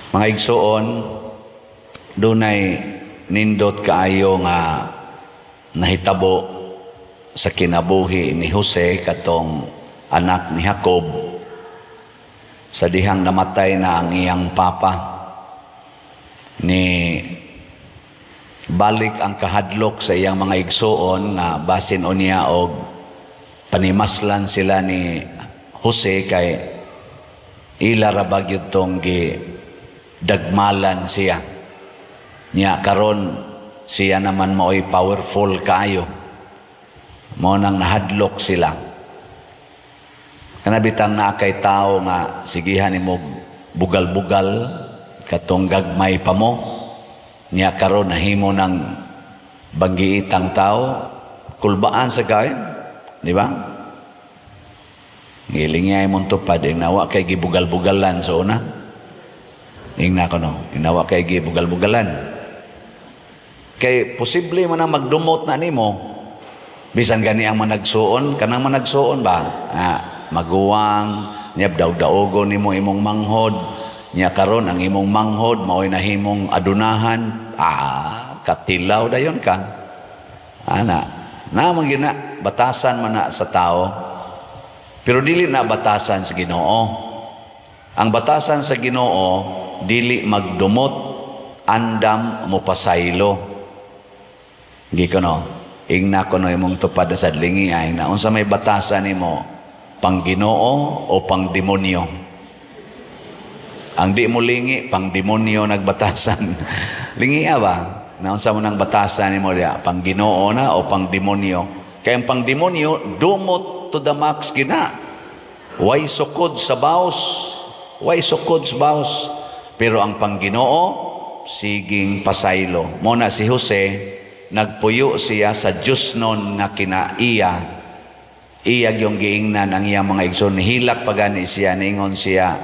Mga igsoon, dunay nindot kaayo nga nahitabo sa kinabuhi ni Jose katong anak ni Jacob sa dihang namatay na ang iyang papa ni balik ang kahadlok sa iyang mga igsoon na basin unya og panimaslan sila ni Jose kay ila ra bagyud tong dagmalan siya niya karon siya naman mao'y powerful kaayo mo nang nahadlok sila kanabitang na kay tao nga sigihan nimo bugal-bugal katong gagmay pa mo niya karon nahimo ng banggiitang tao kulbaan sa kay di ba ngilingay mo tupad nawa kay gibugal-bugalan so una ingna ko no inawa kay gibugal-bugalan kay posible man ang magdumot na nimo bisan gani ang managsuon kanang managsuon ba maguwang niya daw-daogon nimo imong manghod niya karon ang imong manghod mao'y nahimong adunahan katilaw dayon ka ana na magina batasan man na sa tao pero dili na batasan sa Ginoo ang batasan sa Ginoo dili magdumot andam mo pasaylo gikono ingna kono imong tupad sa lingi ay na unsa may batasan nimo pang Ginoo o pang demonyo ang di mo lingi pang demonyo nagbatasan lingi ba na unsa mo nang batasan nimo dia pang Ginoo na o pang demonyo kay ang pang demonyo dumot to the max gina way sukod sa baos pero ang pangginoo siging pasaylo mo na si Jose nagpuyo siya sa Diyos nun na kinaiya yung giingnan ang iyang mga igsoon hilak pagani siya ningon siya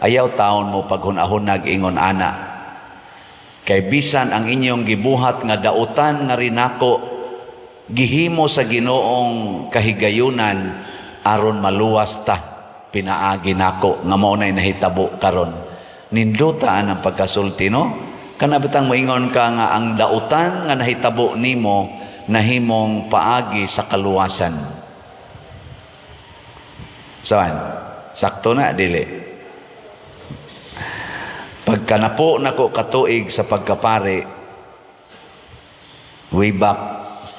ayaw taon mo paghunahunag ingon ana kay bisan ang inyong gibuhat nga dautan nga rinako gihimo sa Ginoong kahigayunan aron maluwas ta pinaagi nako nga mao nay nahitabo karon nindutaan ang pagkasulti no kanabitang moingon ka nga ang dautan nga nahitabo nimo nahimong paagi sa kaluwasan saan sakto na dili pagka napo nako katuig sa pagkapari way back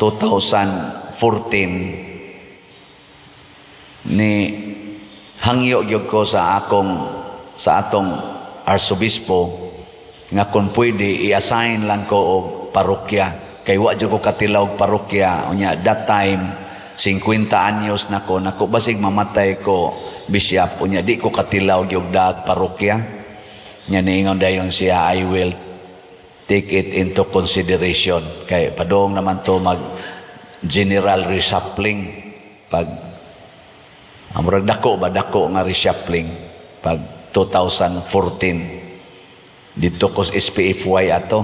2014 ni hangyo gyud ko sa atong arsobispo nga kung pwede i-assign lang ko og parokya kay wa jud ko katilaw og parokya unya that time 50 anyos nako basig mamatay ko bishop unya di ko katilaw gyud dag parokya nya niingon dayon siya I will take it into consideration kay padong naman to mag general reshuffling pag amurag dako nga reshuffling pag 2014 dito ko sa SPFY ato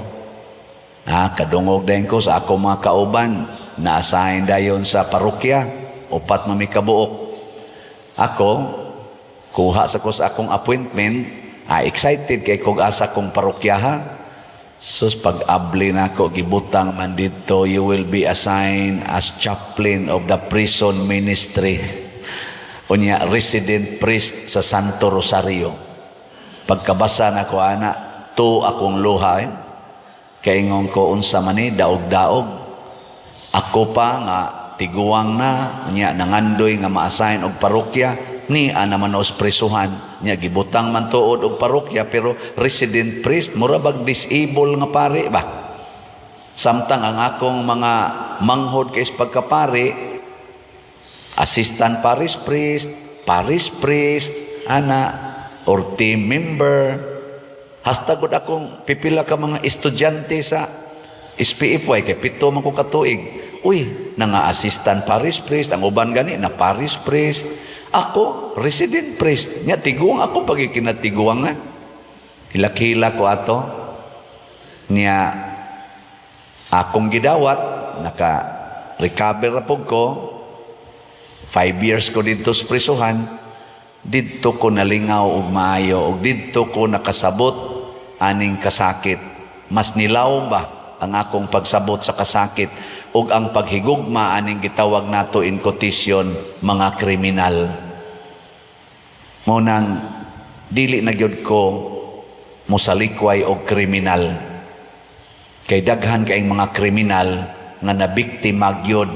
kadungog dayon ko sa ako mga kauban na-assign dayon sa parokya upat mamikabuok ako kuha sa ko sa akong appointment excited kay kog asa kong parokyaha sus pag-abli na ko gibutang man dito you will be assigned as chaplain of the prison ministry unya resident priest sa Santo Rosario pagkabasa na ko ana to akong luha kaingon ko unsa man ni daog-daog ako pa nga tiguang na unya nangandoy nga ma-assign og parokya ni ana man os presuhan nya gibutang man tuod og parokya pero resident priest mura bag disable nga pare ba samtang ang akong mga manghod kay pagkapare assistant parish priest, ana, or team member. Hasta gud akong pipila ka mga estudyante sa SPFY, kay 7 man ko katuig. Uy, nga assistant parish priest, ang uban gani na parish priest. Ako, resident priest. Nya, tiguang ako pag ikinatiguangan. Hilak-hila ko ato. Nya, akong gidawat, naka-recover na po ko, 5 years ko dito sa prisuhan, dito ko nalingaw og maayo og dito ko nakasabot aning kasakit. Mas nilaw ba ang akong pagsabot sa kasakit ug ang paghigugma aning gitawag nato in quotation mga kriminal. Munang dili na gyud ko musalikway og kriminal. Kay daghan kaayong mga kriminal nga nabiktima gyud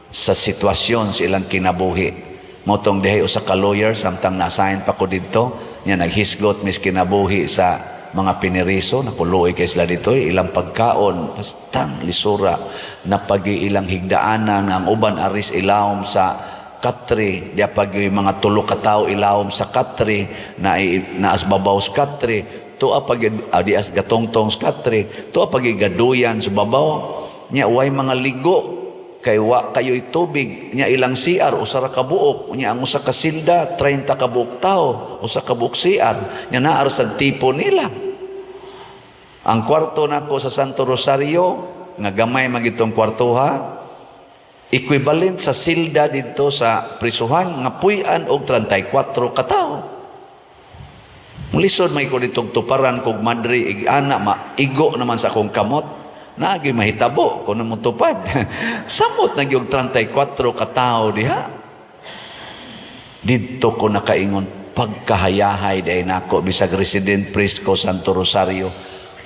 sa sitwasyon sa ilang kinabuhi. Motong dihay usa ka lawyer samtang na-assign pa ko didto, nya naghisgot mis kinabuhi sa mga piniriso, napuloy kay sila dito, ilang pagkaon, bastang lisura, napag-ilang higdaanan, ang uban aris ilawom sa katri, diya pag mga tulo ka tao ilawom sa katri, na asbabaw sa katri, tuwa pag di as gatongtong sa katri, tuwa pag gaduyan sa babaw, nya way mga ligo, kay wa kayo'y tubig, nya ilang CR, usara ka buok, nya ang usa ka silda, 30 ka buok tao, usa ka buok CR, nya naar sa tipo nila. Ang kwarto nako sa Santo Rosario, nga gamay magitong kwartuha, equivalent sa silda dito sa prisuhan, nga puy-an og 34 ka tao. Mulisod may ko ditong tuparan kog madri, ig-ana, maigo naman sa akong kamot, naagi mahitabo kung naman tupad. Samot na yung 34 katao diha. Dito ko nakaingon, pagkahayahay dahil nako, bisag resident priest ko Santo Rosario,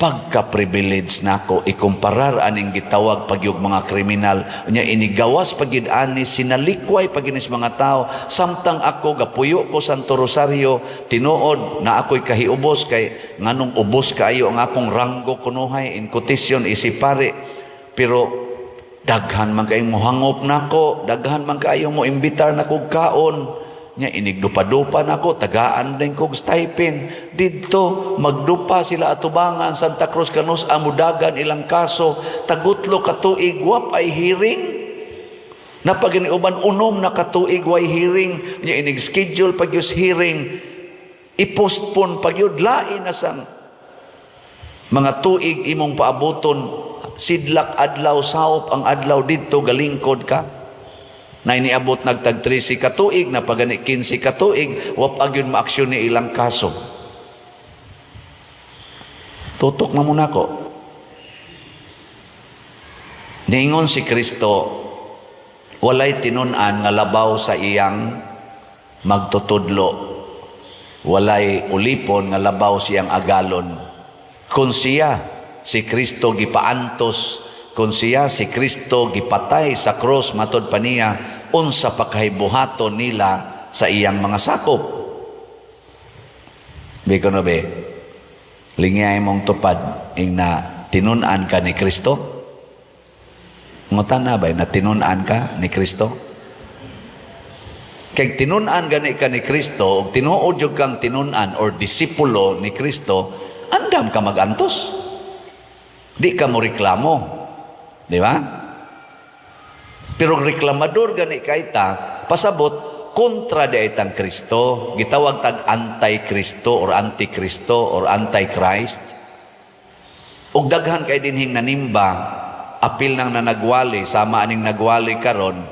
pagka-privilege nako, ikumparar aning gitawag pagyug mga kriminal, nya inigawas pagid ani, sinalikway paginis mga tao, samtang ako gapuyo ko Santo Rosario, tinuod na ako'y kahiubos, kay nganong ubos kaayo ang akong ranggo kunuhay, in quotation isipare, pero daghan man kayong mohangop nako, daghan man kayo mo imbitar na kog kaon, nya inigdupa-dupa nako, tagaan din kog stipend didto, magdupa sila atubangan Santa Cruz Canus, amudagan ilang kaso, tagutlo katuig wa ay hearing, napaginiuban unom na katuig way hearing, nya inig-schedule pagyus hearing, i-postpone pagyud lain na sang mga tuig imong paaboton, sidlak adlaw saop ang adlaw didto galingkod ka. Na iniabot nagtag 13 katuig, na pagani 15 katuig, wapag yun maaksyon ni ilang kaso. Tutok na muna ko. Niingon si Kristo, walay tinunan nga labaw sa iyang magtutudlo. Walay ulipon nga labaw siyang agalon. Kung siya, si Kristo gipaantos, kung siya si Kristo gipatay sa cross matod pa niya, unsa pa kahibuhaton nila sa iyang mga sakop. Biko no be, lingay mong tupad ing na tinunan ka ni Kristo. Ngutan na ba na tinunan ka ni Kristo? Kay tinunan gani ka ni Kristo, o tinuod yung kang tinunan or disipulo ni Kristo, andam ka magantos. Di ka mo reklamo. Di ba? Pero reklamador gani kaita, pasabot kontra di itang Kristo, gitawag tag anti-Kristo or anti-Kristo or anti-Christ. Ug daghan kay dinhing nanimba, apil nang nanagwali, sama aning nagwali karon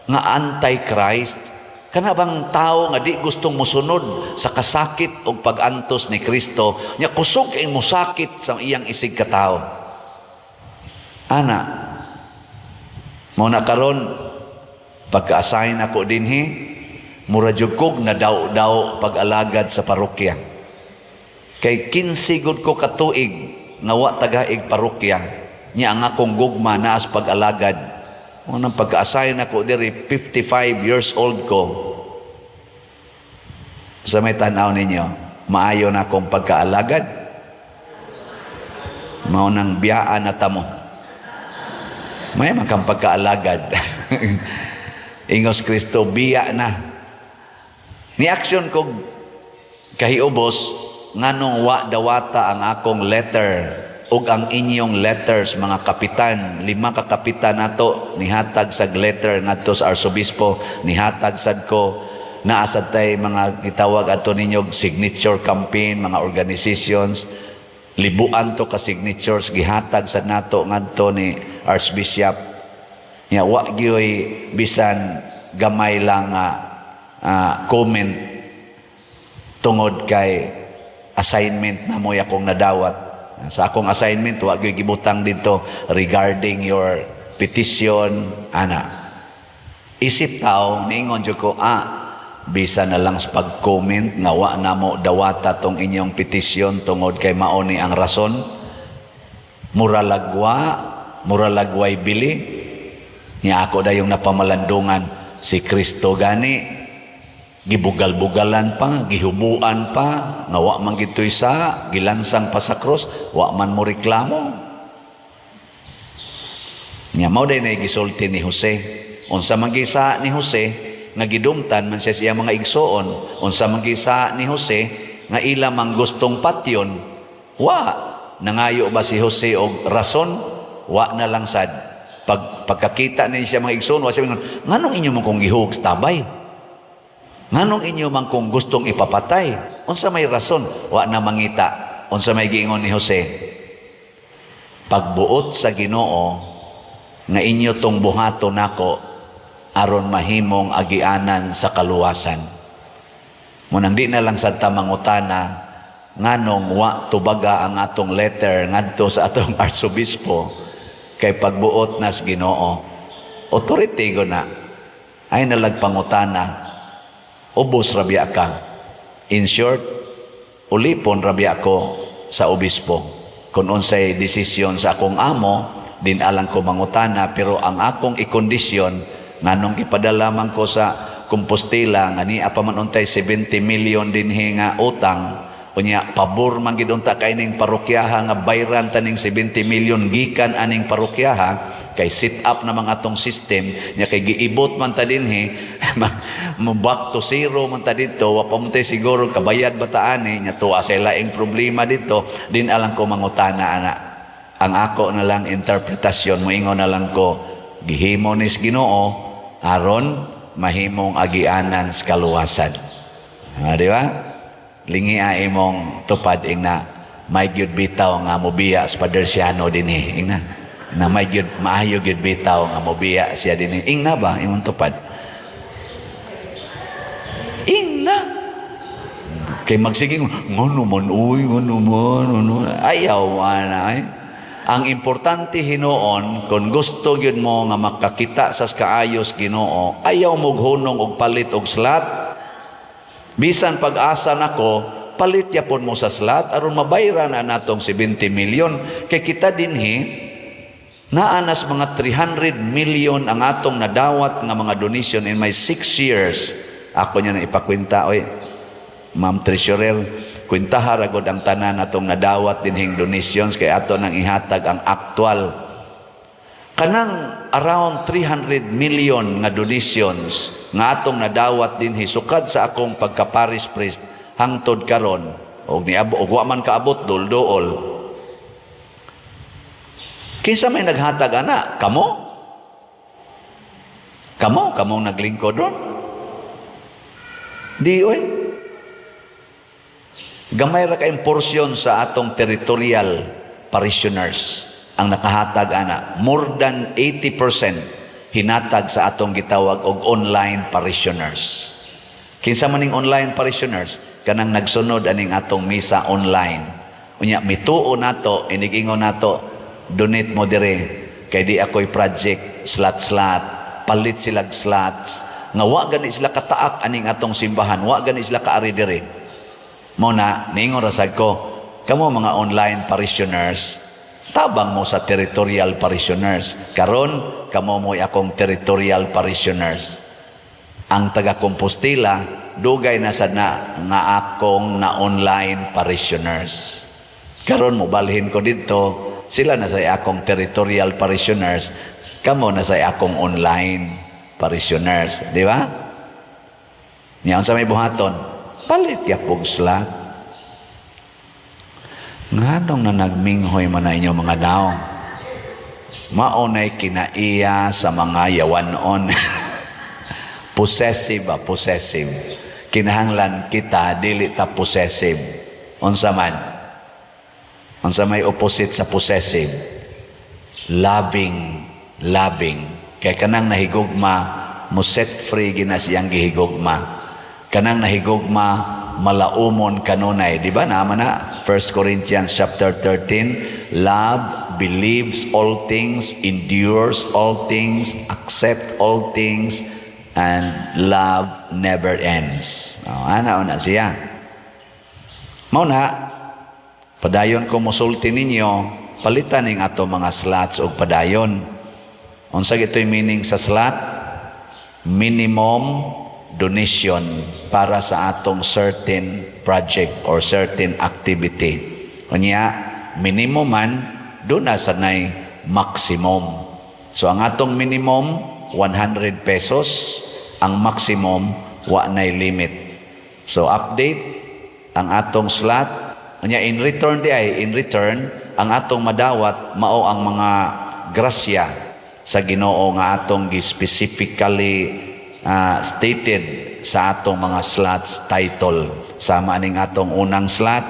nga anti-Christ, kana bang tao nga di gustong musunod sa kasakit ug pag-antos ni Kristo, nya kusog kay musakit sa iyang isig ka tao. Ana, muna karon pagka-assign ako dinhi, mura jud kog na daw pag-alagad sa parokya. Kay 15 gud ko katuig nga wa tagaig parokya, nya ang akong gugma naas pag-alagad. Unang pagka-assign ako diri, 55 years old ko. Sa may tanaw ninyo, maayo na akong pagka-alagad. Maunang biyaan na tamo. May makang pagkaalagad. Ingos Kristo, biya na. Ni aksyon kong kahiubos, nganong wa dawata ang akong letter ug ang inyong letters, mga kapitan. 5 ka kapitan nato, nihatag sag letter ngadto sa arsobispo, nihatag sad ko, naasad tay mga itawag ato ninyo signature campaign, mga organizations, libuan to ka signatures, gihatag sad nato ngadto ni Archbishop, nya wa gyoy bisan gamay lang comment tungod kay assignment na mo akong nadawat. Sa akong assignment, wag yung gibutang dito regarding your petition, ana. Isip tao, niingon dyan ko, bisa na lang sa pag-comment, nga wa na mo dawata tong inyong petisyon tungod kay maoni ang rason. Muralagway bili. Niya ako da yung napamalandungan, si Kristo gani, gibugal-bugalan pa, gihubuan pa, nga wa man gito'y sa, gilansang pa sa krus, wa man mo reklamo. Niya, mao day na gisulti ni Jose. Unsa man gisa ni Jose, nga gidumtan man siya siya mga igsoon, unsa man gisa ni Jose, nga ila mang gustong patyon, nangayo ba si Jose og rason? Wa na lang sad. Pagkakita ni siya mga igsoon, wa siya, nganong inyo man kong gihug tabay? Nganong inyo man kong gustong ipapatay? Unsa may rason? Wa na mangita. Unsa may giingon ni Jose? Pagbuot sa Ginoo, nga inyo tong buhaton nako, aron mahimong agianan sa kaluwasan. Munang di na lang sa tamangutana, nganong wa tubaga ang atong letter ngadto sa atong arsobispo, kay pagbuot nas Ginoo. Authority ko na, ay nalagpangutana, ubos rabia ka. In short, ulipon rabia ko sa obispo. Kung unsay desisyon sa akong amo, din alang ko mangutana, pero ang akong ikondisyon, nganong ipadala man ko sa Compostela, nga ni pa man untay 70 million dinhi nga utang, unya pabor man gid unta kay ning parokyaha nga bayran taning 70 million gikan aning parokyaha, kay sit up na mga atong system, nya kay giibot man ta dinhi, mo back to zero man ta dito, wa pa man tay siguro kabayad bataan nya tuwa sa laing problema dito, din alang ko mangutana ana. Ang ako na lang interpretasyon, moingon na lang ko, gihimo nis Ginoo aron mahimong agianan sa kaluwasan. Di ba? Lingi imong tupad ing na may gyud bitaw nga mobiya sa Padersiano dinhi. Ing na may gyud maayo gyud bitaw nga mobiya siya dinhi. Ing na ba imong tupad? Ing na. Kay magsiging ngono man uy, ngono man, ayaw na ay. Ang importante hinuon, kung gusto yun mo nga makakita sa kaayos Ginoo, ayaw mo hunong og palit og slat. Bisan pag-asa nako, palit yapon mo sa slat, aron mabayran na natong 70 million. Kay kita dinhi, naanas mga 300 million ang atong nadawat nga mga donation in my 6 years. Ako niya na ipakwenta, oy, Ma'am Treasurer, kwintaha ragod ang tanan atong nadawat dinhing donations kay ato nang ihatag ang aktual kanang around 300 million nga donations nga atong nadawat dinhi sukad sa akong pagka-parish priest hangtod karon og wa man kaabot dol-dool. Kinsa may naghatag ana? Kamo naglingkod ron? Di oy. Gamay ra kay porsyon sa atong territorial parishioners ang nakahatag ana. More than 80% hinatag sa atong gitawag og online parishioners. Kinsa man ning online parishioners? Kanang nagsunod aning atong misa online. Unya mituo nato, inigingon nato, donate mo dire kay di ako'y project slot palit silag slots nga wa gani sila kataak aning atong simbahan, wa gani sila kaari dire. Muna, niingon rasad ko, kamo mga online parishioners, tabang mo sa territorial parishioners. Karon, kamo mo akong territorial parishioners. Ang taga Compostela, dugay na sad na nga akong na online parishioners. Karon mo balhin ko dito, sila na sa akong territorial parishioners, kamo na sa akong online parishioners. Di ba? Niyan sa may buhaton, palit yapog slat. Nganong na nagminghoy man na inyo mga daong. Maunay kinaiya sa mga yawanon. Possessive. Kinahanglan kita, dili ta possessive. Unsa may opposite sa possessive? Loving. Kaya kanang nahigugma, mo set free gina siyang gihigugma. Kanang nahigugma, malaumon kanunay. Di ba naman na? 1 Corinthians chapter 13, love believes all things, endures all things, accept all things, and love never ends. Ana na siya. Mauna, padayon ko musulti ninyo, palitan ning ato mga slots o padayon. Unsa gito'y meaning sa slot? Minimum donation para sa atong certain project or certain activity. Unya, minimum man, doon na sanay maximum. So ang atong minimum, 100 pesos. Ang maximum, wa nay limit. So update, ang atong slot, unya in return ang atong madawat, mao ang mga grasya sa Ginoo nga atong specifically stated sa atong mga slots title. Sama ning atong unang slot,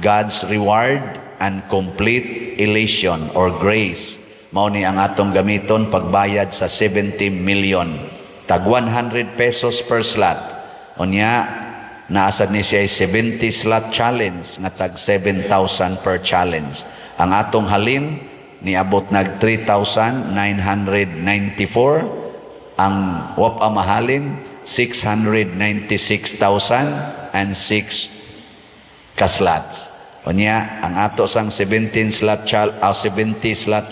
God's reward and complete elation or grace. Mao ni ang atong gamiton pagbayad sa 70 million. Tag 100 pesos per slot. Unya, naasad ni siya 70 slot challenge nga tag 7,000 per challenge. Ang atong halin niabot nag 3,994. Ang wap mahalin 696,006 kaslots. Unya, ang ato sang 70 slot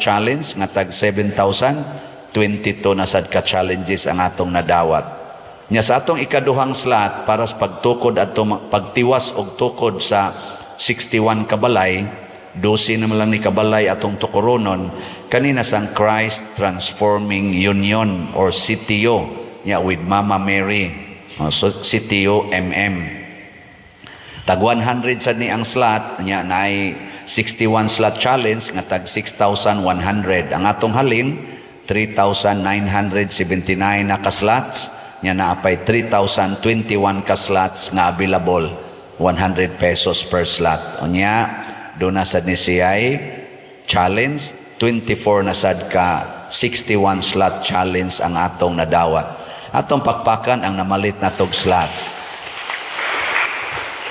challenge nga tag 7,000, 22 na sad ka challenges ang atong nadawat. Nya sa atong ikaduhang slot para sa pagtukod ato pagtiwas og tukod sa 61 kabalay, 12 naman lang ni kabalay atong tukuronon kanina sang Christ Transforming Union or CTO nya with Mama Mary. So CTO MM. Tag 100 sad ni ang slot nya naay 61 slot challenge nga tag 6,100. Ang atong halin 3,979 na ka-slots nya naapay 3,021 ka-slots nga available, 100 pesos per slot. Unya do na sad ni siyay challenge 24 na sad ka 61 slot challenge ang atong nadawat. Atong pakpakan ang namalit na tog slots.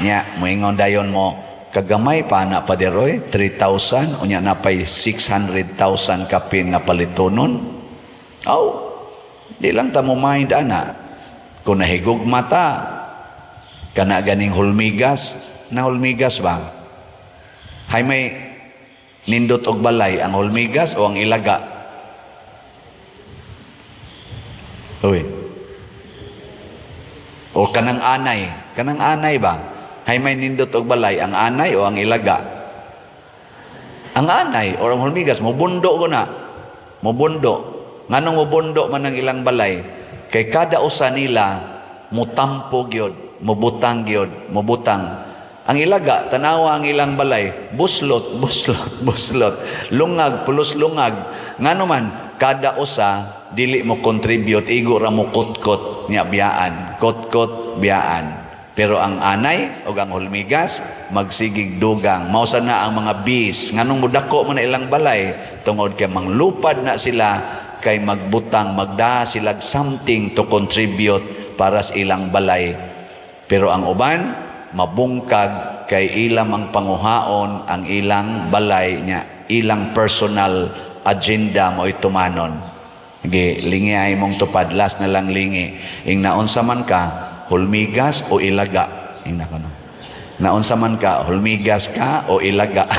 Nya moingon dayon mo kagamay pa na pa deroy 3,000 unya napay 600,000 kapin nga palitonon. Di lang ta mo mind ana kung nahigog mata kana ganing hulmigas na hulmigas ba hay may nindot og balay ang hulmigas o ang ilaga. O kanang anay ba hay may nindot og balay ang anay o ang ilaga. Ang anay o ang hulmigas mobundo ko na mobundo. Nganong mobundo man ang ilang balay kay kada usa nila mutampo gyud, mubutang gyud, mubutang. Ang ilaga tanawa ang ilang balay buslot, lungag pulos lungag. Ngano man kada usa dili mo contribute igo ra mo kutkot nya biyaan, kutkot biyaan. Pero ang anay o ang hulmigas magsigig dugang. Mao sana ang mga bees nganong mudako man ilang balay tungod kay manglupad na sila kay magbutang magda sila something to contribute para sa ilang balay. Pero ang uban mabungkag kay ilang ang panguhaon ang ilang balay nya ilang personal agenda mo itumanon. Lingi ay mong tupad last na lang lingi ing naunsa man ka hulmigas o ilaga ing nakono naunsa man ka hulmigas ka o ilaga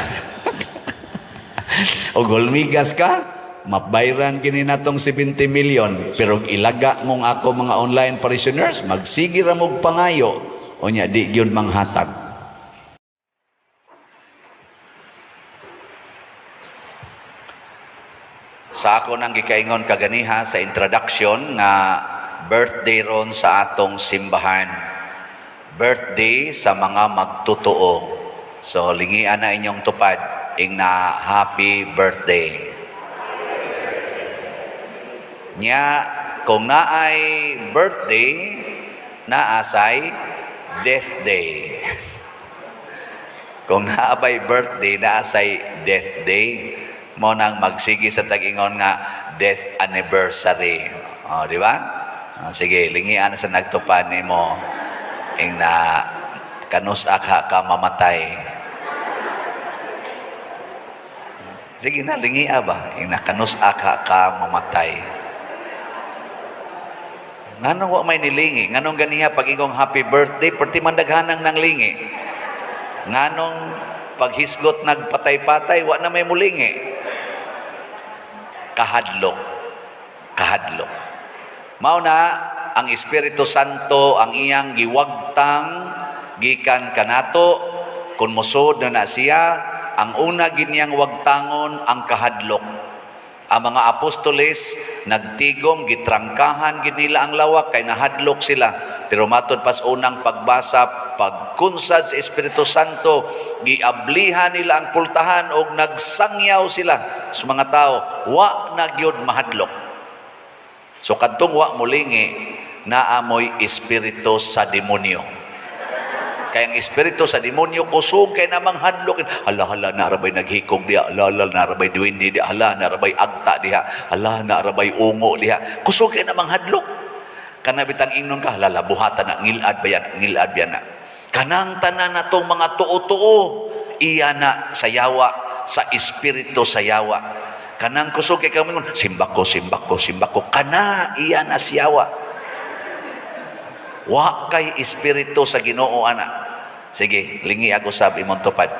o hulmigas ka mabayran kini natong 70 million pero ilaga mong ako mga online parishioners magsige ra mog pangayo unya di gyud manghatag. Sa ako nang gikaingon kaganiha sa introduction nga birthday ron sa atong simbahan, birthday sa mga magtutuo. So lingian na inyong tupad ing na happy birthday. Nya kung naay birthday naasay death day. Kung naabay birthday naasay death day, mo nang magsigi sa tag-ingon nga death anniversary. Di ba? Sige, lingian sa nagtupad nimo ing na kanus-aka ka mamatay. Sige na, lingia ba? Ina, kanus-aka ka mamatay. Nganong wa may nilingi? Nganong ganiha pag ingong happy birthday, perti mandaghanang nang lingi. Nganong paghisgot nagpatay-patay, wa na may mulingi. Kahadlok. Kahadlok. Mao na ang Espiritu Santo ang iyang giwagtang gikan kanato kun mosud na siya. Ang una ginyang wagtangon ang kahadlok. Ang mga apostoles nagtigom, gitrangkahan gid nila ang lawak kay nahadlok sila. Pero matod pas unang pagbasa, pagkunsad sa Espiritu Santo, giablihan nila ang pultahan og nagsangyaw sila sa mga tao, wa na gyud mahadlok. So kadtong wa mulingi, naamoy espiritu sa demonyo. Kaya ang espiritu sa demonyo kusog kay namang hadlok. Hala narabay naghikog diha, hala narabay duwindi diha, hala narabay agta diha, hala narabay ungo diha. Kusog kay namang hadlok. Kana bitang ingnon ka, hala buhatan na ngilad ba yan na. Kanang tanan natong mga tuo-tuo, iya na sayawa sa espiritu sayawa. Kanang kusog kay kami simbako. Kana iya na siyawa. Wa kay espiritu sa Ginoo ana. Sige, lingi ako sab imong tupad.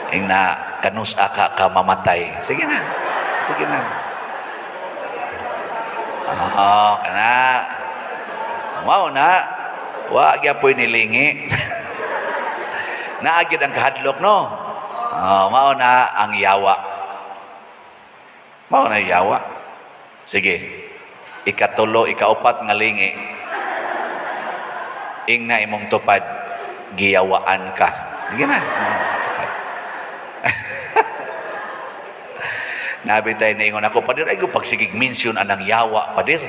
Ina kanus-aka ka mamatay. Sige na. Kana. Mao na. Wa gyapon nilingi. Naagid ang kahadlok no. Mao na ang yawa. Sige. Ikatulo, ikaupat nga lingi. Ing na imong tupad, giyawaan ka. Sige na. Nabitay na ingon ako, padir, ay pagsigig mensyon anang yawa, padir.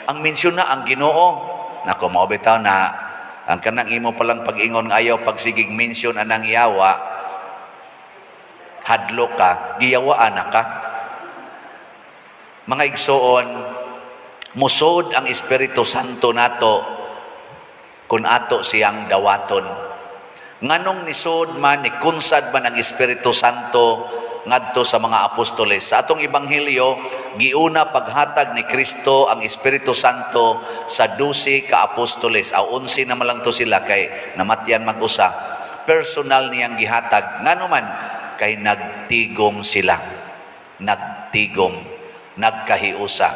Ang mensyon na ang Ginoo. Nako, maubitaw na, ang kanang imo palang pag-ingon ayaw, pagsigig mensyon anang yawa, hadlo ka, giyawaan na ka. Mga igsoon, musod ang Espiritu Santo nato, kung ato siyang dawaton. Nganong nisod man, nikunsad man ang Espiritu Santo ngadto sa mga apostoles. Sa atong ebanghelyo, giuna paghatag ni Kristo ang Espiritu Santo sa 12 ka apostoles. 11 na malang to sila kay namatyan mag-usa. Personal niyang gihatag. Ngano man, kay nagtigom sila. Nagkahiusa.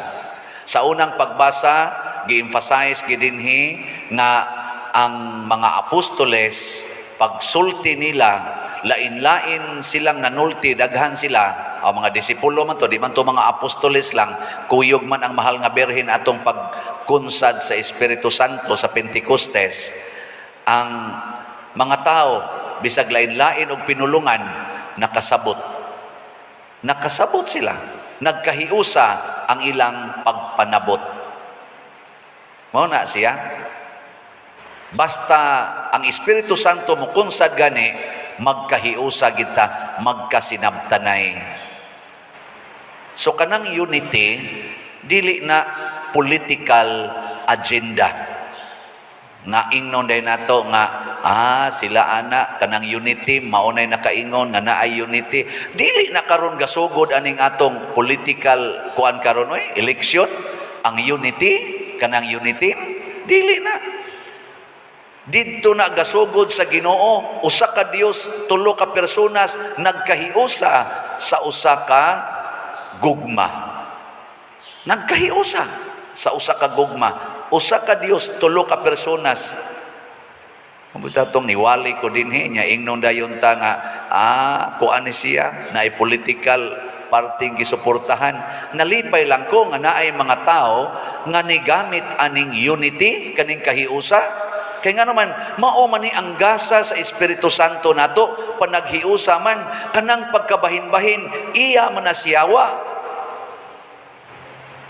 Sa unang pagbasa, gi-emphasize gidinhi nga ang mga apostoles, pagsulti nila, lain-lain silang nanulti, daghan sila, ang mga disipulo man to, di man to mga apostoles lang, kuyog man ang mahal nga berhen atong pagkunsad sa Espiritu Santo sa Pentecostes. Ang mga tao, bisag lain-lain og pinulungan, nakasabot sila, nagkahiusa ang ilang pagpanabot. Mao na siya. Basta ang Espiritu Santo mo kunsad gani, magkahiusa kita, magkasinabtanay. So kanang unity, dili na political agenda. Nga ingnon day nato nga, sila ana, kanang unity, maunay nakaingon nga naay unity. Dili na karon gasugod aning atong political kuan karon election, ang unity, kanang unity, dili na. Dito na gasugod sa Ginoo, usa ka Dios, tulo ka personas nagkahiusa sa usa ka gugma. Nagkahiusa sa usa ka gugma. Usa ka Dios, tulo ka personas. Mabuta tong niwali ko dinhi nya ingnon dayon ta nga kuan ni siya na political parting gisuportahan. Nalipay lang ko nga naay mga tao nga nigamit aning unity kaning kahiusa. Kaya nga naman, mao man ni ang gasa sa Espiritu Santo nato, panaghiusa man, kanang pagkabahin-bahin, iya man na siyawa.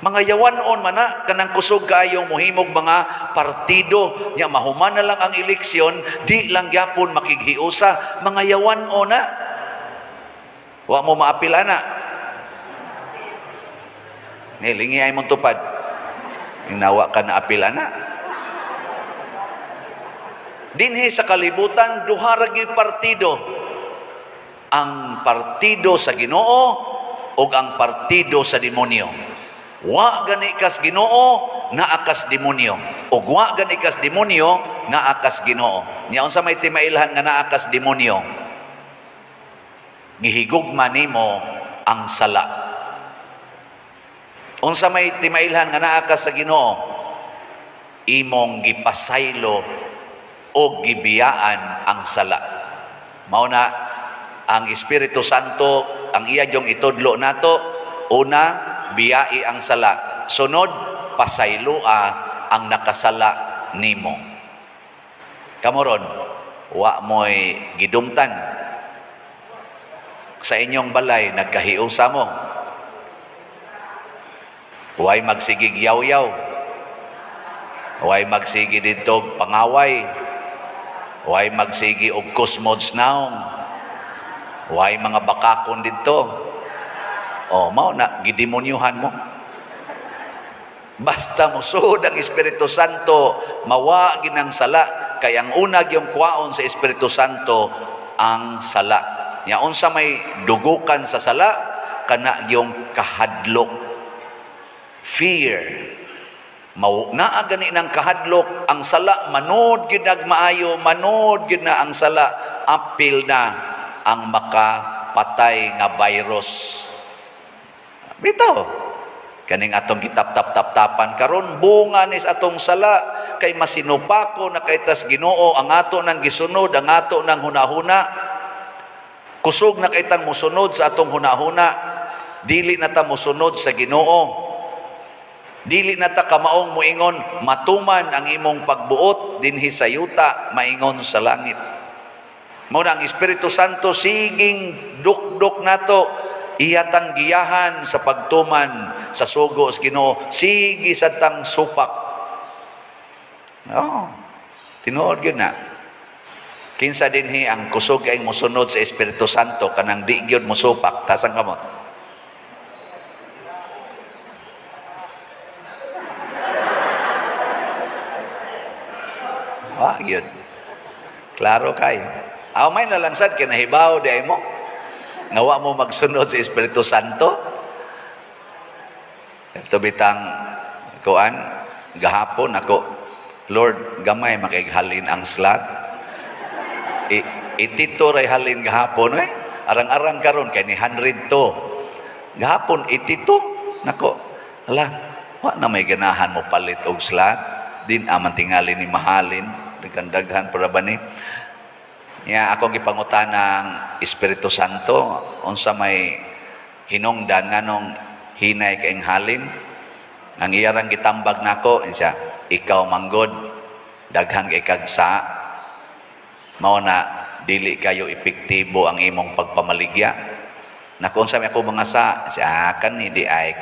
Mga yawanon man na, kanang kusog kayong muhimog mga partido, niya mahuman na lang ang eleksyon, di lang gyapon makighiusa, mga yawanon na. Wa mo maapila na. Lingi ay mong tupad. Inawa ka na apila na. Dinhi sa kalibutan duha ra gyud partido. Ang partido sa Ginoo ug ang partido sa demonyo. Wa gani kas Ginoo naa kas demonyo, ug wa gani kas demonyo naa kas Ginoo. Nya unsa may timailhan nga naa kas demonyo? Gihigugma nimo ang sala. Unsa may timailhan nga naa kas sa Ginoo? Imong gipasaylo o gibiyaan ang sala. Mao na ang Espiritu Santo, ang iya yung itudlo nato, una, biyai ang sala. Sunod, pasaylua ang nakasala nimo. Kamoron, wa mo'y gidumtan. Sa inyong balay, nagkahiusa mo. Huway magsigig yaw-yaw. Huway magsigi dito pangaway. Huway magsigi og kusmods naong. Huway mga bakakon dito. O, mao na, gidemonyuhan mo. Basta musud ang Espiritu Santo, mawa ginang sala. Kaya ang una yung kwaon sa Espiritu Santo, ang sala. Ya unsa may dugukan sa sala, kana yung kahadlok. Fear. Naa gani ng kahadlok, ang sala, manood ginag maayo, manood gina ang sala, apil na ang makapatay nga virus. Bitaw, kaning atong gitap-tap-tap-tapan karon bunga nis atong sala, kay masinupako na kay tas Ginoo ang ato nang gisunod, ang ato nang hunahuna. Kusog na kay tang mosunod sa atong hunahuna, dili na ta mosunod sa Ginoo. Dili na ta kamaong moingon matuman ang imong pagbuot dinhi sa yuta, maingon sa langit. Mao na ang Espiritu Santo siging dukdok nato, iyatang giyahan sa pagtuman sa sugo sa Ginoo, sige sa tang supak. Tinuod gyud na. Kinsa dinhi ang kusog kay mosunod sa Espiritu Santo kanang di gyud mosupak, tasang kamot. Gyud. Klaro kay. Aw may nalangsad kinahibaw di mo. Nawa mo magsunod sa Espiritu Santo. Ito bitang kuan gahapon ako, Lord, gamay makighalin ang slot. Itito ray halin gahapon arang-arang karon kay ni 100 to. Gahapon itito nako. Ala, wa na may ganahan mo palit og slot. Din aman tingali ni mahalin, daghan para ba ni? Ako gipangutan ng Espiritu Santo, unsa may hinungdan nganong hinay kaing halin, ang iyarang gitambag nako, insya, ikaw manggod, daghan kay kagsa, mao na dili kayo epektibo ang imong pagpamaligya. Naku, unsa may ako mga sa, siya, kanidi ay,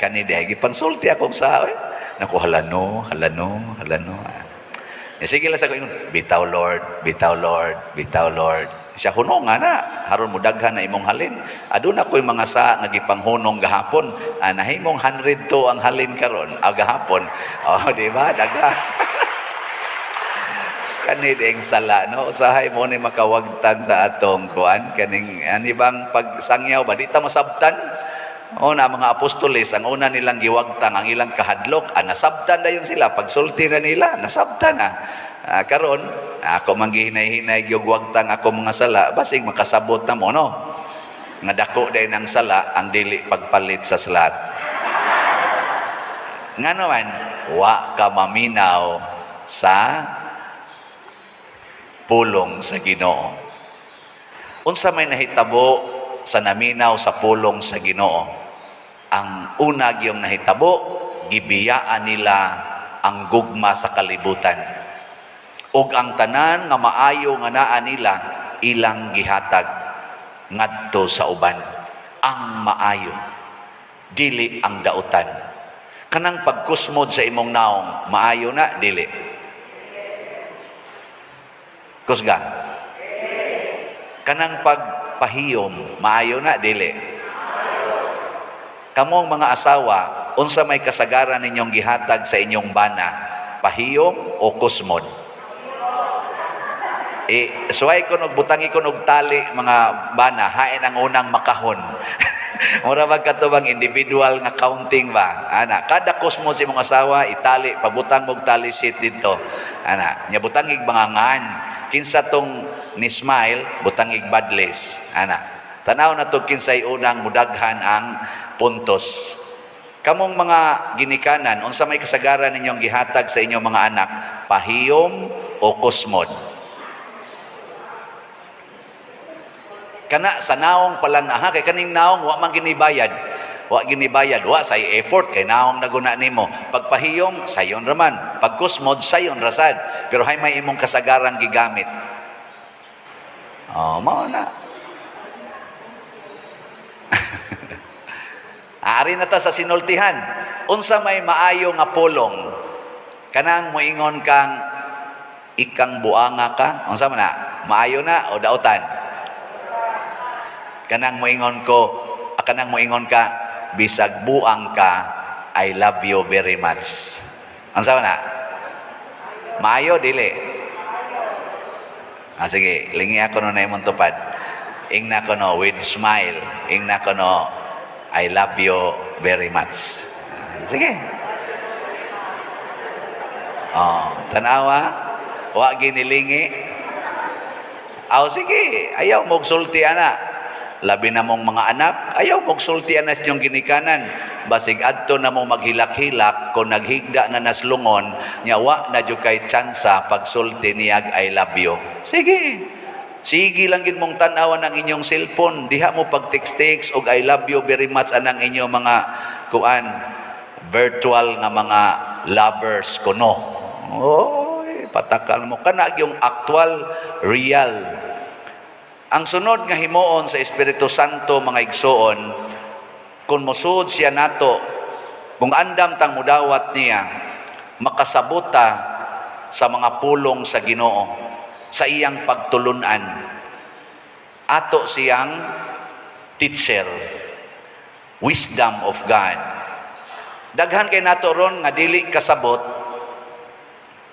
gipansulti akong sa, naku, halano. Sige lang sa ko, bitaw Lord, bitaw Lord, bitaw Lord. Siya hunong na, haron mo daghan na imong halin. Aduna ko'y mga sa nagipanghunong gahapon, nahimong 100 to ang halin karon, gahapon. Di ba? Daghan. Kani ding sala, no? Usahay mo ni makawagtang sa atong kuan, kaning anibang pagsangyaw ba? Di ta masabtan. Na mga apostoles, ang una nilang giwagtang, ang ilang kahadlok, nasabtan na yun sila. Pagsulti na nila, nasabtan na. Karon, ako manggihinay-hinay giwagtang ako mga sala, basig makasabot na mo, no? Nga dako day ng sala, ang dili pagpalit sa salat. Nga naman, wa ka maminaw sa pulong sa Ginoo. Unsa may nahitabo sa naminaw sa pulong sa Ginoo? Ang una giyong nahitabo, gibiyaan nila ang gugma sa kalibutan. Ug ang tanan nga maayo nga naa nila, ilang gihatag ngadto sa uban. Ang maayo, dili ang dautan. Kanang pagkusmod sa imong naong, maayo na, dili. Kusga? Kanang pagpahiyom, maayo na, dili. Kamong mga asawa, unsa may kasagaran ninyong gihatag sa inyong bana, pahiyom o kusmod? Suway ko og butangi ko og tali mga bana, hain ang unang makahon. Mura magkatubang individual nga counting ba? Ana, kada kusmo si mong asawa itali, pabutang mog tali sheet dito. Ana, nya butangig bangangan. Kinsa tong ni smile, butangig badless. Ana, tanaw na to kinsay unang mudaghan ang puntos. Kamong mga ginikanan, unsa may kasagaran ninyong gihatag sa inyong mga anak? Pahiyom o kusmod? Kana sa naong pala na kay kaning naong wa man ginibayad, wa say effort kay naong naguna nimo. Pagpahiyom sayon raman, pag kusmod sayon rasad, pero hay may imong kasagaran gigamit. Mao na. Ari na ta sa sinultihan. Unsa may maayo nga pulong? Kanang moingon kang ikang buanga ka, unsa man na? Maayo na o daotan? Kanang moingon ka, bisag buang ka, I love you very much. Unsa man na? Maayo dili. Sige, lingi ako no na imong tupad. Ingna ko no with smile. Ingna ko no I love you very much. Sige. Tanawa, wa ginilingi. Sige, ayaw mong sulti ana. Labi na mong mga anak, ayaw mong sulti ana sa inyong ginikanan. Basig adto na mong maghilak-hilak, kung naghigda na naslungon, nyawa na dyo kay tsansa pagsulti niyag I love you. Sige. Sige lang gid mong tan-awan ang inyong cellphone, diha mo pag text og I love you very much anang inyong mga virtual nga mga lovers kuno. Patakal mo kana yung actual real. Ang sunod nga himuon sa Espiritu Santo mga igsoon, kung musud siya nato, kung andam tang mudawat niya, makasabuta sa mga pulong sa Ginoo, sa iyang pagtulunan, ato siyang teacher, wisdom of God. Daghan kay nato ron nga dili kasabot,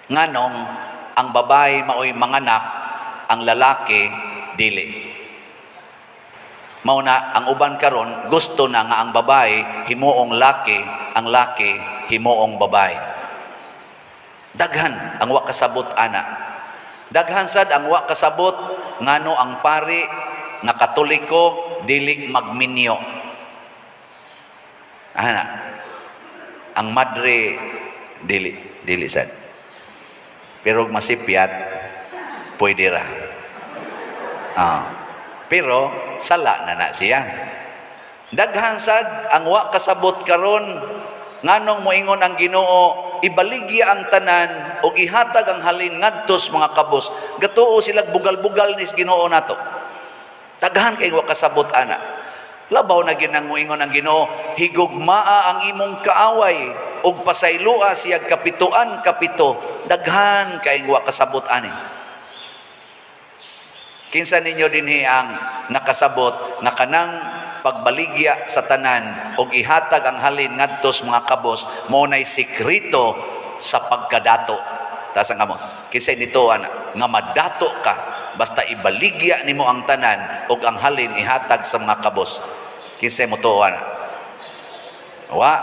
nganong ang babae maoy manganak, ang lalaki dili. Mauna ang uban karon gusto na nga ang babae himuong laki, ang laki himuong babae. Daghan ang wa kasabot ana. Daghan sad ang wa kasabot ngano ang pari nga Katoliko dili magminyo. Ana. Ang madre dili sad. Pero masipyat pwede ra. Pero sala na siya. Daghan sad ang wa kasabot karon nganong moingon ang Ginoo ibaligya ang tanan o ihatag ang halin ngadtos mga kabos. Gatuo sila bugal-bugal ni Ginoo nato. Daghan kay wa kasabot ana. Labaw na ginang moingon ang Ginoo, higugmaa ang imong kaaway ug pasaylua siya kapituan kapito. Daghan kay wa kasabot ani. Kinsa ninyo dinhi ang nakasabot nga kanang pagbaligya sa tanan ug ihatag ang halin ngadtos mga kabos mao nay sikreto sa pagkadato. Tas ang amo, kinsa nito nga madato ka basta ibaligya nimo ang tanan ug ang halin ihatag sa mga kabos. Kinsa mo to Wa.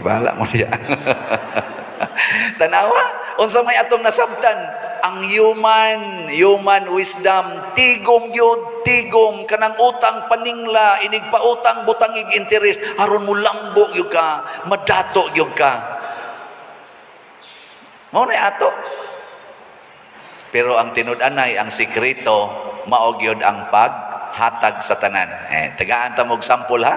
Bahala mo diya. Tanawa, unsa may atong nasabtan? Ang human wisdom, tigom kanang utang paningla, inig pa utang butangig interest, aron mo lambo gyud ka, madato gyud ka. Mao na ato. Pero ang tinud-anay, ang sikreto, mao gyud ang paghatag sa tanan. Tagaan ta mog sample ha.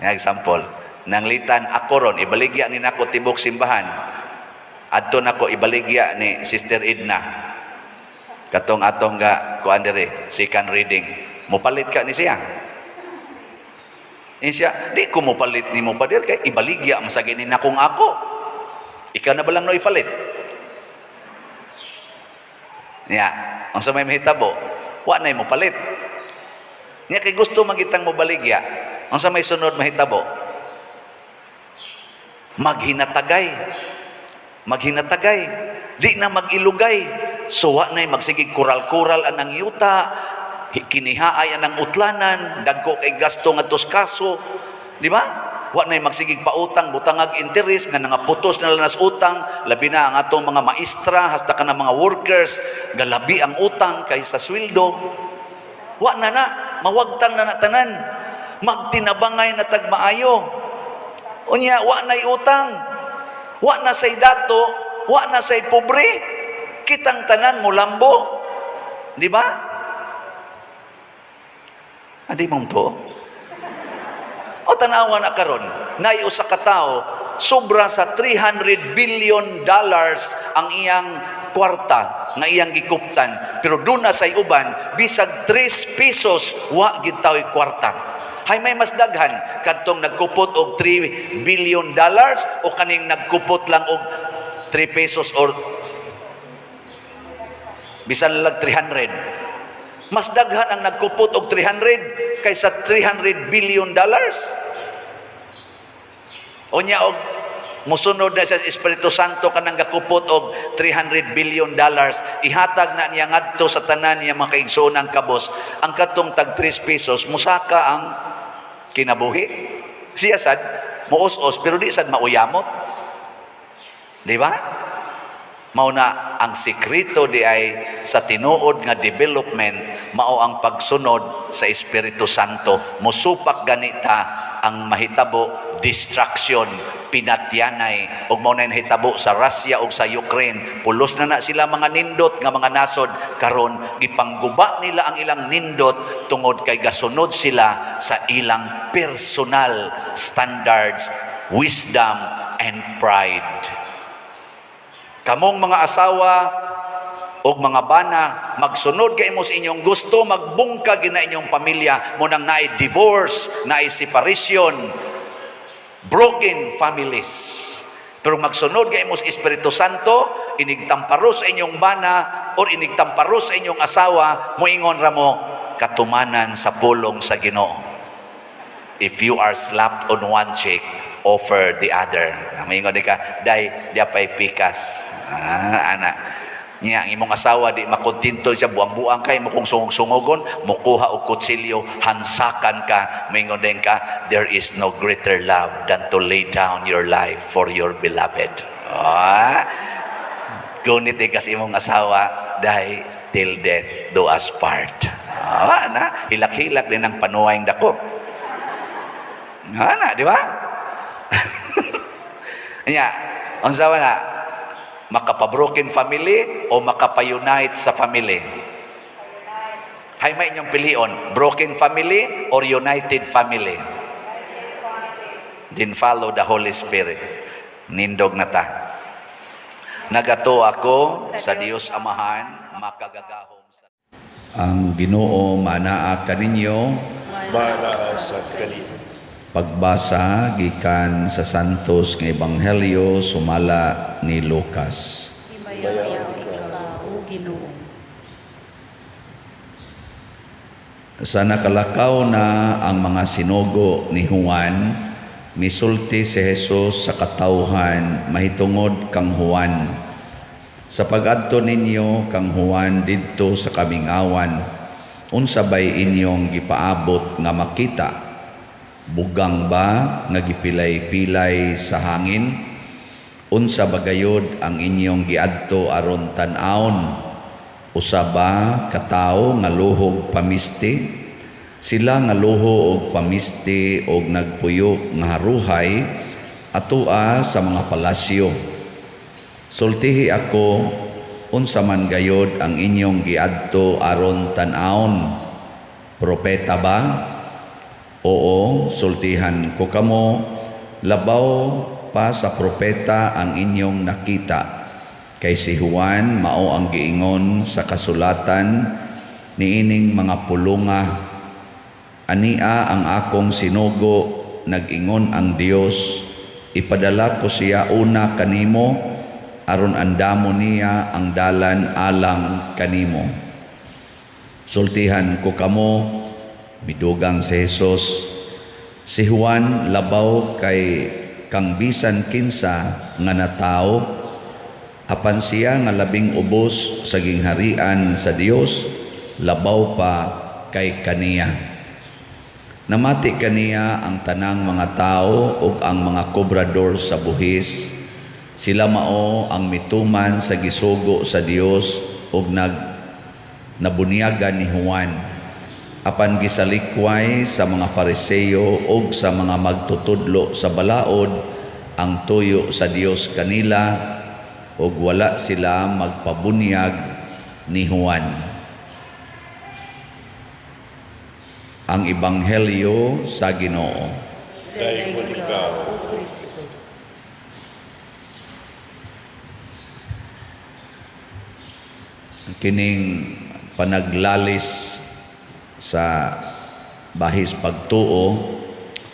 Example. Nanglitan ako ron, ibaligya ni nako tibok simbahan. Adto nako ibaligya ni Sister Edna. Katong atong ga kuan dire, second reading. Mopalit ka ni siya. Siya, di ko mopalit ni mo pa dir kay ibaligya masagi ni nakong ako. Ikaw na ba lang no ipalit? Nya, unsa may mahitabo? Wa nay mopalit. Nya kay gusto magitang mo baligya. Unsa may sunod mahitabo? Maghinatagay. Di na mag-ilugay. Suwa na'y magsigig kural-kural anang yuta, kinihaay anang utlanan, dagko kay gasto nga kaso. Di ba? Wa na'y magsigig pautang, butangag interes, nga nangaputos na lanas utang, labi na ang atong mga maestra, hasta ka ng mga workers, galabi ang utang kaysa sweldo. Wa na na, mawagtang na natanan. Magtinabangay na tagmaayo. Unya, wa na'y utang. Wa na say dato, wa na say pobre. Kitang tanan mo lambo. Di ba? Adi mong to? O tanawa na karon, naiusa ka tao, sobra sa $300 billion ang iyang kwarta nga iyang gikuptan. Pero doon na sa uban, bisag 3 pesos, wa gitaw kwarta. Hay may mas daghan, kadtong nagkupot og $3 billion o kaning nagkupot lang og 3 pesos or bisan lang 300. Mas daghan ang nagkupot og 300 kaysa $300 billion. Unya og musunod na sa Espiritu Santo kanang gakupot og $300 billion, ihatag na niya ngadto sa tanan niya mga kaigsoonang kabos, ang katong tag 3 pesos musaka ang kinabuhi. Siya sad muos-os pero di sad mauyamot. Di ba? Mao na ang sikreto di ay sa tinuod nga development, mao ang pagsunod sa Espiritu Santo. Musupak ganita ang mahitabo distraction, pinatyanay, og mao na nahitabo sa Russia ug sa Ukraine. Pulos na sila mga nindot nga mga nasod karon, gipangguba nila ang ilang nindot tungod kay gasunod sila sa ilang personal standards, wisdom and pride. Kamong mga asawa o mga bana, magsunod kay mo sa inyong gusto, magbungkag na inyong pamilya, mo nang naay divorce, naay separation, broken families. Pero magsunod kay mo sa Espiritu Santo, inigtamparo sa inyong bana o inigtamparo sa inyong asawa, moingon ra mo, katumanan sa pulong sa Ginoo. If you are slapped on one cheek, offer the other. Moingon di ka, day, diapay pikas. Ana niya ang imong asawa di makontinto siya buang-buang kay mo kung sungog-sungogon, mukuha og kutsilyo, hansakan ka, mingon din ka, there is no greater love than to lay down your life for your beloved. Gunit kasi imong asawa, dahil till death do us part. Na hilak-hilak din ang panuwayng dako. Na, di ba? Nya, unsa na makapa-broken family o makapa-unite sa family? Hay may inyong pilion, broken family or united family? Then follow the Holy Spirit. Nindog na ta. Nagato ako sa Dios Amahan, makagagahom sa ang Ginoo manaa kaninyo, manaa sa kanimo. Pagbasa gikan sa Santos nga Ebanghelyo sumala ni Lucas. Himayaw ikaw, O Ginoo. Sa nakalakaw na ang mga sinugo ni Juan, misulti si Jesus sa katawhan mahitungod kang Juan. Sa pag-adto ninyo kang Juan didto sa kamingawan, unsa bay inyong gipaabot nga makita? Bugang ba nga gipilay-pilay sa hangin? Unsa bagayod ang inyong giadto aron tan-awon? Usa ba katawo nga luhog pamisti? Sila nga luho og pamisti og nagpuyo nga haruhay atua sa mga palasyo. Sultihi ako, unsa man gayod ang inyong giadto aron tan-awon? Propeta ba? Oo, sultihan ko kamo, labaw pa sa propeta ang inyong nakita. Kay si Juan mao ang giingon sa kasulatan niining mga pulunga. Ania ang akong sinugo, nag-ingon ang Dios, ipadala ko siya una kanimo, aron andamo niya ang dalan alang kanimo. Sultihan ko kamo, midugang si Jesus, si Juan labaw kay kang bisan kinsa nga natawo, apan siya nga labing ubos sa gingharian sa Dios labaw pa kay kaniya. Namati kaniya ang tanang mga tao ug ang mga kobrador sa buhis. Sila mao ang mituman sa gisugo sa Dios ug nabunyagan ni Juan. Apan gisalikway sa mga Pariseo ug sa mga magtutudlo sa balaod ang tuyo sa Dios kanila ug wala sila magpabunyag ni Juan. Ang Ebanghelyo sa Ginoo. Dayon ikaw, O Kristo. Kining panaglalis sa bahis pagtuo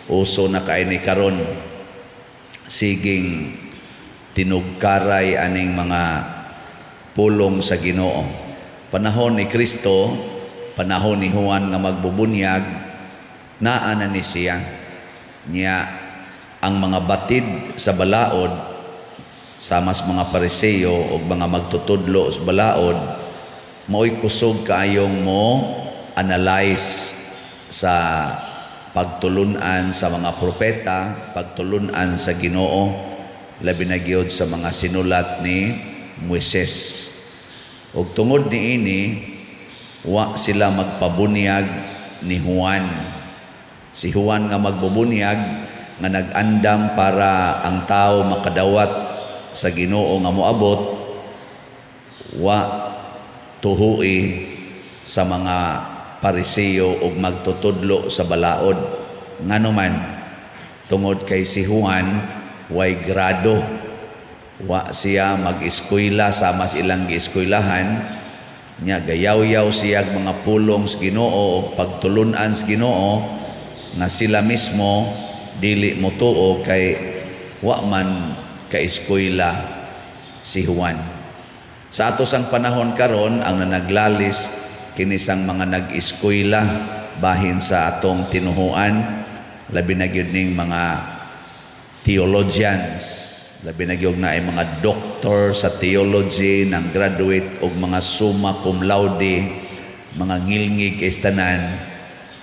uso na kaini karon, siging tinugkaray aning mga pulong sa Ginoo. Panahon ni Kristo, panahon ni Juan nga magbubunyag, naa na ni siya niya ang mga batid sa balaod samas mga Pariseo o mga magtutudlo sa balaod mo'y kusog kaayong mo analyze sa pagtulunan sa mga propeta, pagtulunan sa Ginoo, labi na gyud sa mga sinulat ni Moises. Ug tungod niini wa sila magpabunyag ni Juan. Si Juan nga magbubunyag nga nag-andam para ang tao makadawat sa Ginoo nga moabot, wa tuhui sa mga Pariseo ug magtutudlo sa balaod. Nganuman tungod kay si Juan way grado, wa siya mag-eskwela sa mas ilang gieskuylahan. Nya gayaw-yaw siya mga pulong sa Ginoo o pagtulunan sa Ginoo nga sila mismo dili mo tuo kay wa man ka-eskwela si Juan. Sa atos ang panahon karon ang nanaglalis kinisang mga nag-eskwela bahin sa atong tinuhuan, labi na gyud ning mga theologians, labi na gyud na ay mga doctor sa theology ng graduate og mga summa cum laude, mga ngilngig istanan,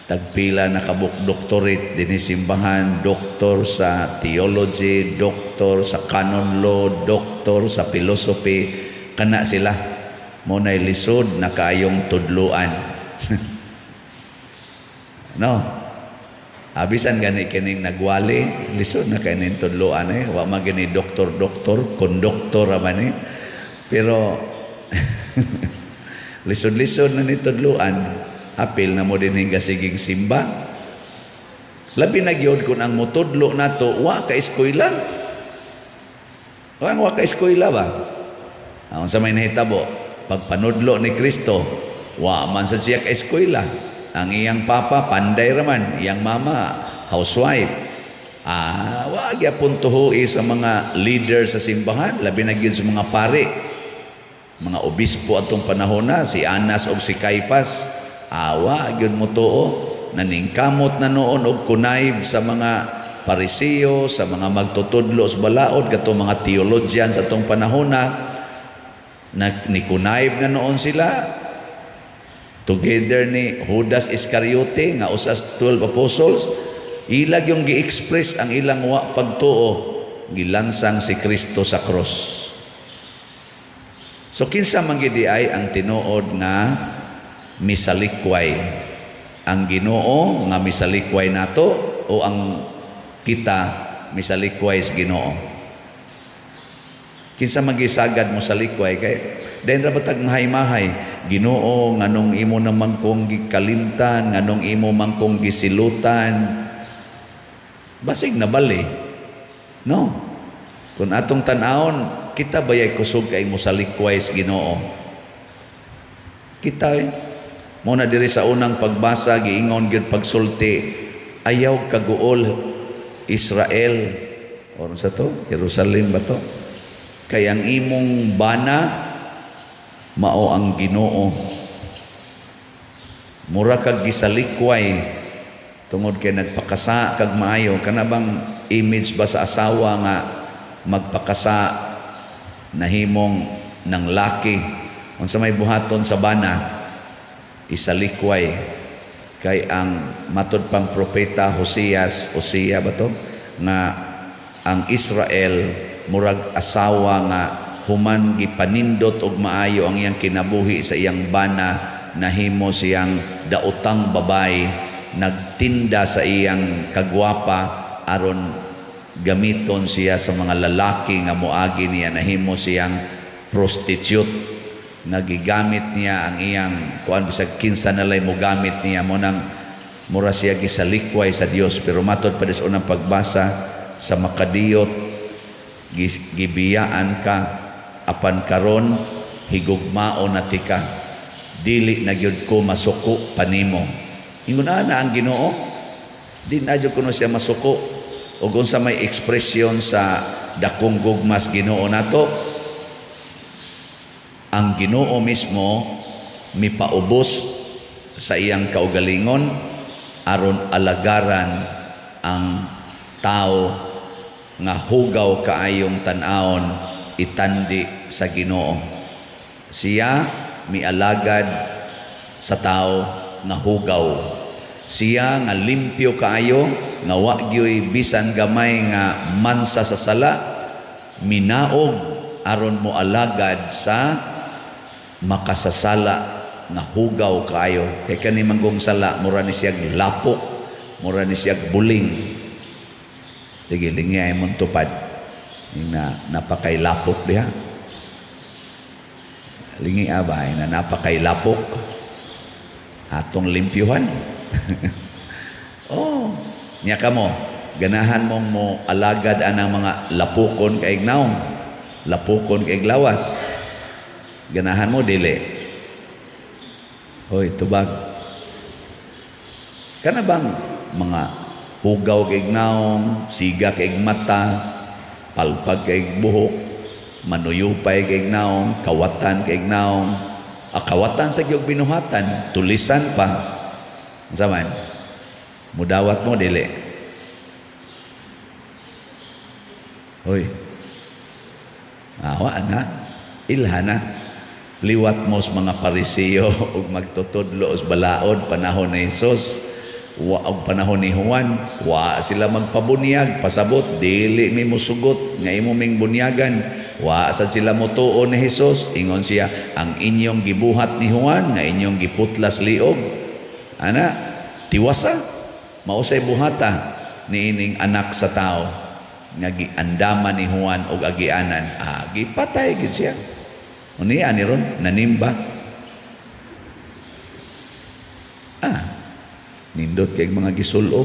tagpila na kabuk doctorate dinhi simbahan, doktor sa theology, doktor sa canon law, doktor sa philosophy, kana sila mo nay lisod na kaayong tudluan. No, abisan gani kining nagwali, lisod na kaning tudluan wa man gani doktor konduktor man pero lisod-lisod na ni tudluan, apil na mo din hingga siging simba. Labi na gyud kun ang mutudlo nato wa ka eskwela. Wa ka eskwela ba? Ang sa may nahitabo, pagpanudlo ni Kristo, wa man sa siya ka eskwela. Ang iyang papa panday raman, iyang mama housewife. Wa gyapon tuhui sa mga leader sa simbahan, labi na gyud sa mga pari, mga obispo atong panahon na, si Anas o si Caiphas. Wa gyud mo tuo, naningkamot na noon og kunayb sa mga Pariseo, sa mga magtutudlo sa balaod, katong mga theologians atong panahon na nikunayb na noon sila together ni Judas Iscariote nga usas 12 apostles. Ilag yung gi-express ang ilang wa pagtuo, gilansang si Kristo sa cross. So kinsa man gid ay ang tinuod nga misalikway, ang Ginoo nga misalikway nato o ang kita misalikway sa Ginoo? Kinsa magisagad mo sa likway kay dayon ra batag mahay-mahay, Ginoo nganong imo naman kong gikalimtan, nganong imo man kong gisilutan, basig na bali, no? Kung atong tan-awon, kita bayay kusog kay mo sa likway sa Ginoo. Kita mo na diri sa unang pagbasa giingon gyud pagsulti, ayaw kaguol Israel, or sa to Jerusalem ba to? Kay ang imong bana mao ang Ginoo. Mura kag gisalikway tungod kay nagpakasa kag maayo. Kana bang image ba sa asawa nga magpakasa nahimong ng laki unsa may buhaton sa bana isalikway kay ang matud pang propeta Hosea ba to nga ang Israel murag asawa nga human gipanindot og maayo ang iyang kinabuhi sa iyang bana nahimo siyang daotang babay nagtinda sa iyang kagwapa aron gamiton siya sa mga lalaki nga moagi niya nahimo siyang prostitute nagigamit niya ang iyang kuan bisag kinsa nalay mo gamit niya mo nang mura siya gisalikway sa Dios pero matod pa des unang pagbasa sa makadiyot gibiyaan ka apan karon higugmao na tika dili na gyud ko masuko panimo ingon ana ang Ginoo di na gyud kuno siya masuko ug unsa may ekspresyon sa dakong gugmas Ginoo nato ang Ginoo mismo mipaubos sa iyang kaugalingon aron alagaran ang tao nga hugaw kaayong tan-awon itandi sa Ginoo siya mialagad sa tao nga hugaw siya nga limpyo kaayo nga wa gyoy bisan gamay nga mansa sa sala minaog aron mo alagad sa makasasala nga hugaw kaayo kay kani manggong sala mura ni siya lapok mura ni siya buling sige lingay mong tupad na napakailapok diha lingi abay na napakailapok atong limpyuhan oh niya kamo ganahan mong mo alagad anang mga lapukon kaig naong lapukon kaig lawas ganahan mo dili hoy tubag kana bang mga hugaw kaig naong siga kaig mata palpag kaig buhok manuyupay kaig naong kawatan kaig naong kawatan sa gyud binuhatan tulisan pa zaman mudawat mo dili hoy awa na ilhana liwat mo sa mga Parisiyo ug magtutudlo sa balaod panahon ni Jesus og panahon ni Juan wa sila magpabunyag pasabot dili mi musugot nga imo ming bunyagan wa sad sila motuo ni Jesus ingon siya ang inyong gibuhat ni Juan nga inyong giputlas liog ana tiwasa mausay buhata niining anak sa tao nga giandaman ni Juan og agianan gipatay gid siya unya ni ron nanimba nindot kay mga gisulob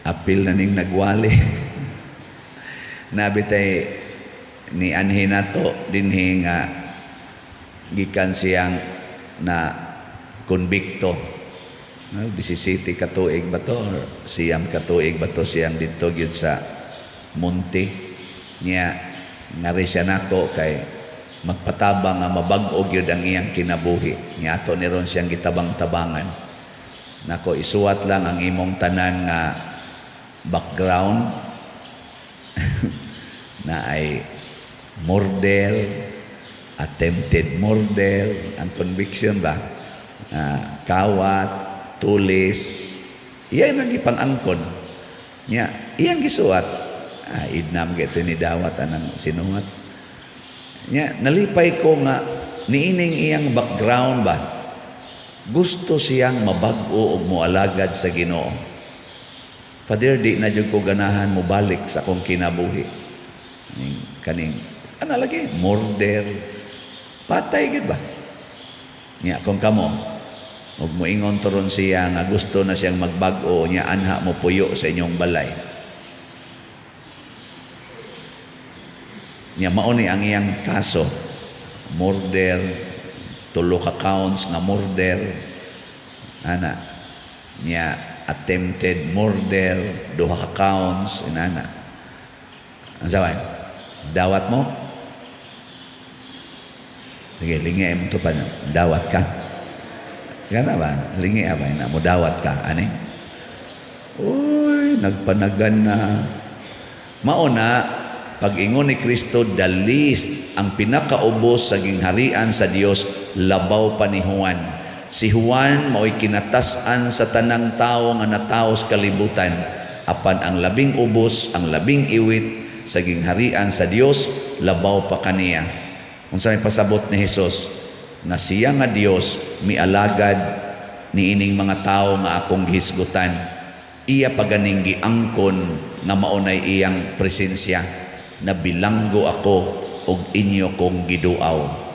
apil na ning nagwali nabitay ni anhi nato dinhi nga gikan siyang na konbikto 17 katuig ba to siyam katuig ba to siyang dito gyud sa munti niya ngari siya nako kay magpatabang nga mabag-o gyud ang iyang kinabuhi niya ato ni ron siyang gitabang-tabangan nako isuwat lang ang imong tanan nga background na ay murder, attempted murder, ang conviction ba kawat, tulis iyan ang ipang-angkon niya iyang gisuwat idnam gito ni dawat anang sinuwat niya nalipay ko nga niining iyang background ba gusto siyang mabag-o og moalagad sa Ginoo Father di na jud ko ganahan mo balik sa akong kinabuhi kaning ana lagi murder patay gid ba nya kung kamo ug moingon turon siya nga gusto na siyang magbag-o nya anha mo puyo sa inyong balay nya mao ni ang iyang kaso murder tulo ka counts nga murder ana nya attempted murder duha ka counts inana asawan dawat mo sige lingi mo to pa dawat ka gana ba lingi abay na mo dawat ka ani uy nagpanagan na mao na pag-ingon ni Kristo, the least, ang pinakaubos sa gingharian sa Dios, labaw pa ni Juan. Si Juan mao'y kinatasan sa tanang tao nga nataos kalibutan, apan ang labing ubos, ang labing iwit sa gingharian sa Dios, labaw pa kaniya. Unsa may pasabot ni Hesus, nga siya nga Dios mialagad niining mga tao nga akong gihisgutan, iya paganing giangkon nga maunay iyang presensya, na bilanggo ako og inyo kong giduaw.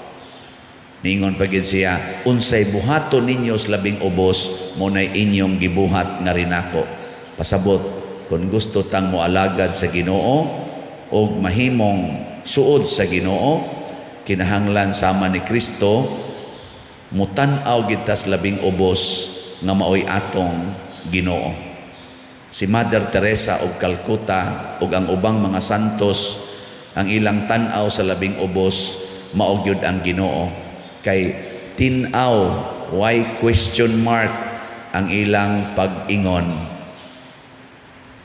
Ningon pagid siya, unsay buhaton ninyo sa labing ubos, munay inyong gibuhat nga rinako. Pasabot, kung gusto tang moalagad sa Ginoo o mahimong suod sa Ginoo, kinahanglan sama ni Kristo, mutan-aw gitas labing ubos nga maoy atong Ginoo. Si Mother Teresa og Calcutta ug ang ubang mga santos, ang ilang tan-aw sa labing ubos mao gyud ang Ginoo. Kay tin-aw, why question mark ang ilang pag-ingon,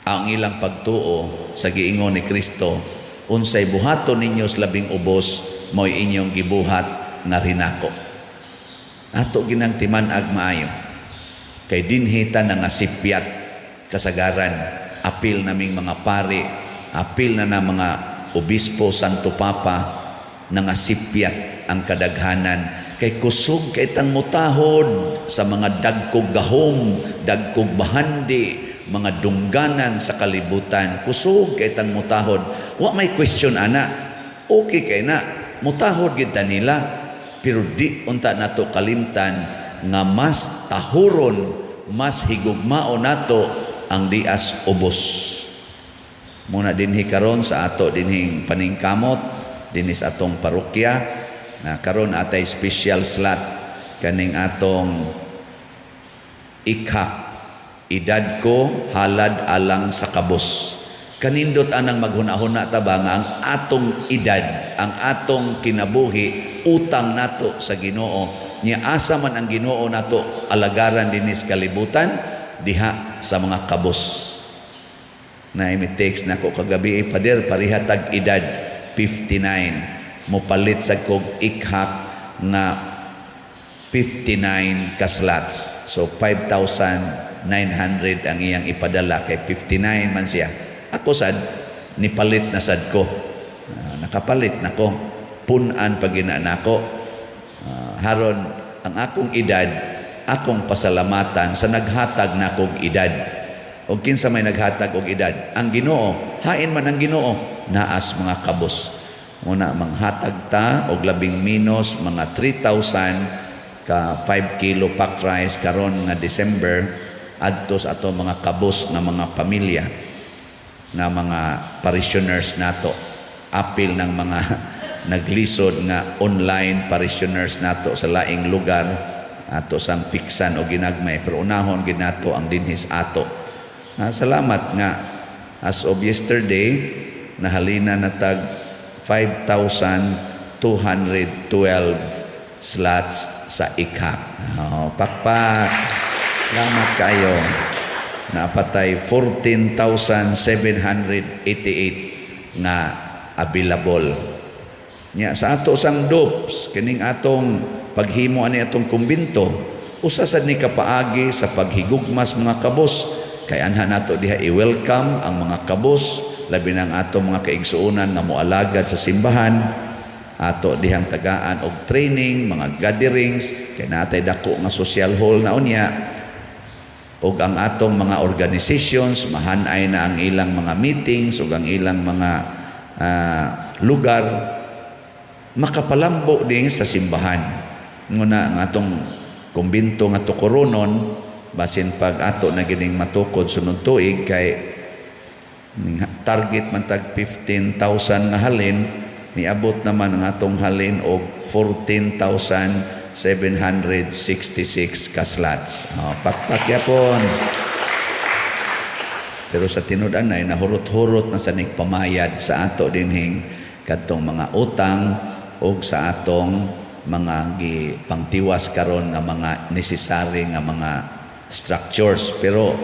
ang ilang pagtuo sa giingon ni Kristo, unsay buhaton ninyo sa labing ubos, mo'y inyong gibuhat nga rinako. Ato ginang timan-ag maayo, kay dinhita na nga sipyat kasagaran, apil naming mga pari, apil na mga obispo, santo papa, na nga sipyat ang kadaghanan, kay kusog kay tang mutahod sa mga dagkog gahom, dagkog bahandi, mga dungganan sa kalibutan. Kusog kay tang mutahod. Wa may question ana, okay kay na mutahod gid nila, pero di unta nato kalimtan nga mas tahuron, mas higugmao nato ang dias ubos. Muna dinhi karon sa ato dinhing paningkamot dinis atong parokya, na karon atay special slot kaning atong ikhak, edad ko halad alang sa kabos. Kanindot anang maghuna-huna ta ba nga ang atong edad, ang atong kinabuhi, utang nato sa Ginoo. Nya asa man ang Ginoo nato alagaran dinis kalibutan, diha sa mga kabos. Na imi-text nako kagabi, pader parihatag edad 59. Mopalit sa kog ikhak na 59 ka slots. So 5,900 ang iyang ipadala, kay 59 man siya. Ako sad nipalit na sad ko. Nakapalit na ko. Punan pag ginanako. Haron ang akong edad, akong pasalamatan sa naghatag na kog edad. O kinsa may naghatag og edad? Ang Ginoo. Hain man ang Ginoo, naas mga kabos. Una, manghatag ta og labing minos mga 3,000 ka 5 kilo packed rice karon nga December adto sa ato mga kabos nga mga pamilya, nga mga parishioners nato. Apil ng mga naglisod nga online parishioners nato sa laing lugar, ato sang piksan o ginagmay, pero unahon gid nato ang dinhis ato. Salamat nga as of yesterday nahalina na tag 5,212 slots sa ikhak. Pakpak. Salamat kayo. Napatay 14,788 nga available. Nya sa ato sang DOPS, kining atong paghimo ani atong kumbinto, usa sad ni kapaagi sa paghigugmas mga kabos, kay anha nato diha i-welcome ang mga kabos, labi ng ato mga kaigsuunan nga moalagad sa simbahan, ato dihang tagaan og training, mga gatherings, kay natay dako nga social hall na unya, og ang atong mga organizations mahanay na ang ilang mga meetings ug ang ilang mga lugar makapalambo din sa simbahan. Nguna ang atong kumbinto nga tukoronon, basin pag ato na gining matukod sunod tuig, kay target man tag 15,000 nga halin, niabot naman ang atong halin og 14,766 ka slots. Pakpakyapon. Pero sa tinud-an ay nahurot-hurot na sa nigpamayad sa ato dinhing kadtong mga utang o sa atong mga pangtiwas karon nga mga necessary nga mga structures. Pero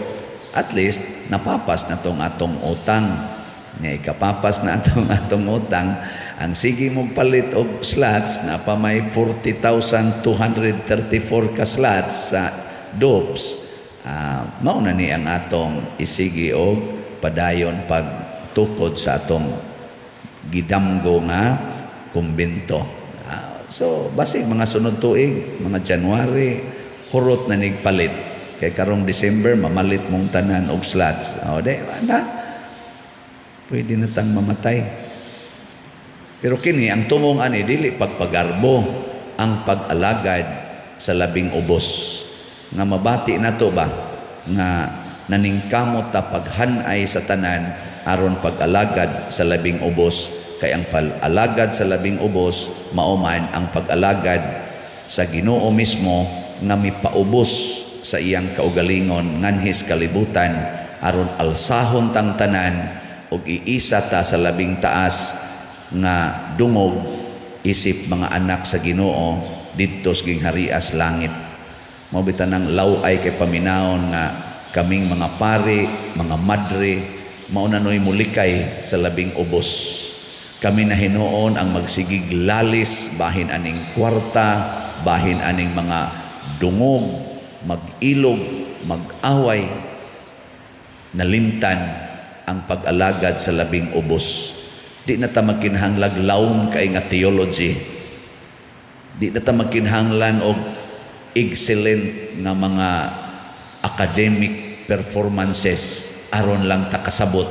at least napapas na tong atong utang. Nga ikapapas na atong utang, ang sige mong palit og slots na pa may 40,234 ka slots sa dopes, mao na ni ang atong isigi og padayon pagtukod sa atong gidamgo nga kumbento. So basig mga sunod tuig, mga January, hurot na nigpalit. Kay karong December mamalit mong tanan og slots. De na pwede na tang mamatay. Pero kini ang tumong ani dili pagpagarbo, ang pag-alagad sa labing ubos. Nga mabati na to ba nga naningkamot ta paghanay sa tanan aron pag-alagad sa labing ubos. Kay ang pag-alagad sa labing ubos mauman ang pag-alagad sa Ginoo mismo nga mipaubos sa iyang kaugalingon nganhis kalibutan aron alsahon tang tanan ug iisa ta sa labing taas nga dungog isip mga anak sa Ginoo didto sa gingharias langit. Mao bitan ang laway kay paminawon nga kaming mga pari, mga madre mao na noy mulikay sa labing ubos. Kami na hinuon ang magsigig lalis bahin aning kwarta, bahin aning mga dungog, mag-ilog, mag-away, nalimtan ang pag-alagad sa labing ubos. Di na ta makinhanglag lawom kay nga theology. Di na ta makinhanglan og excellent nga mga academic performances aron lang ta kasabot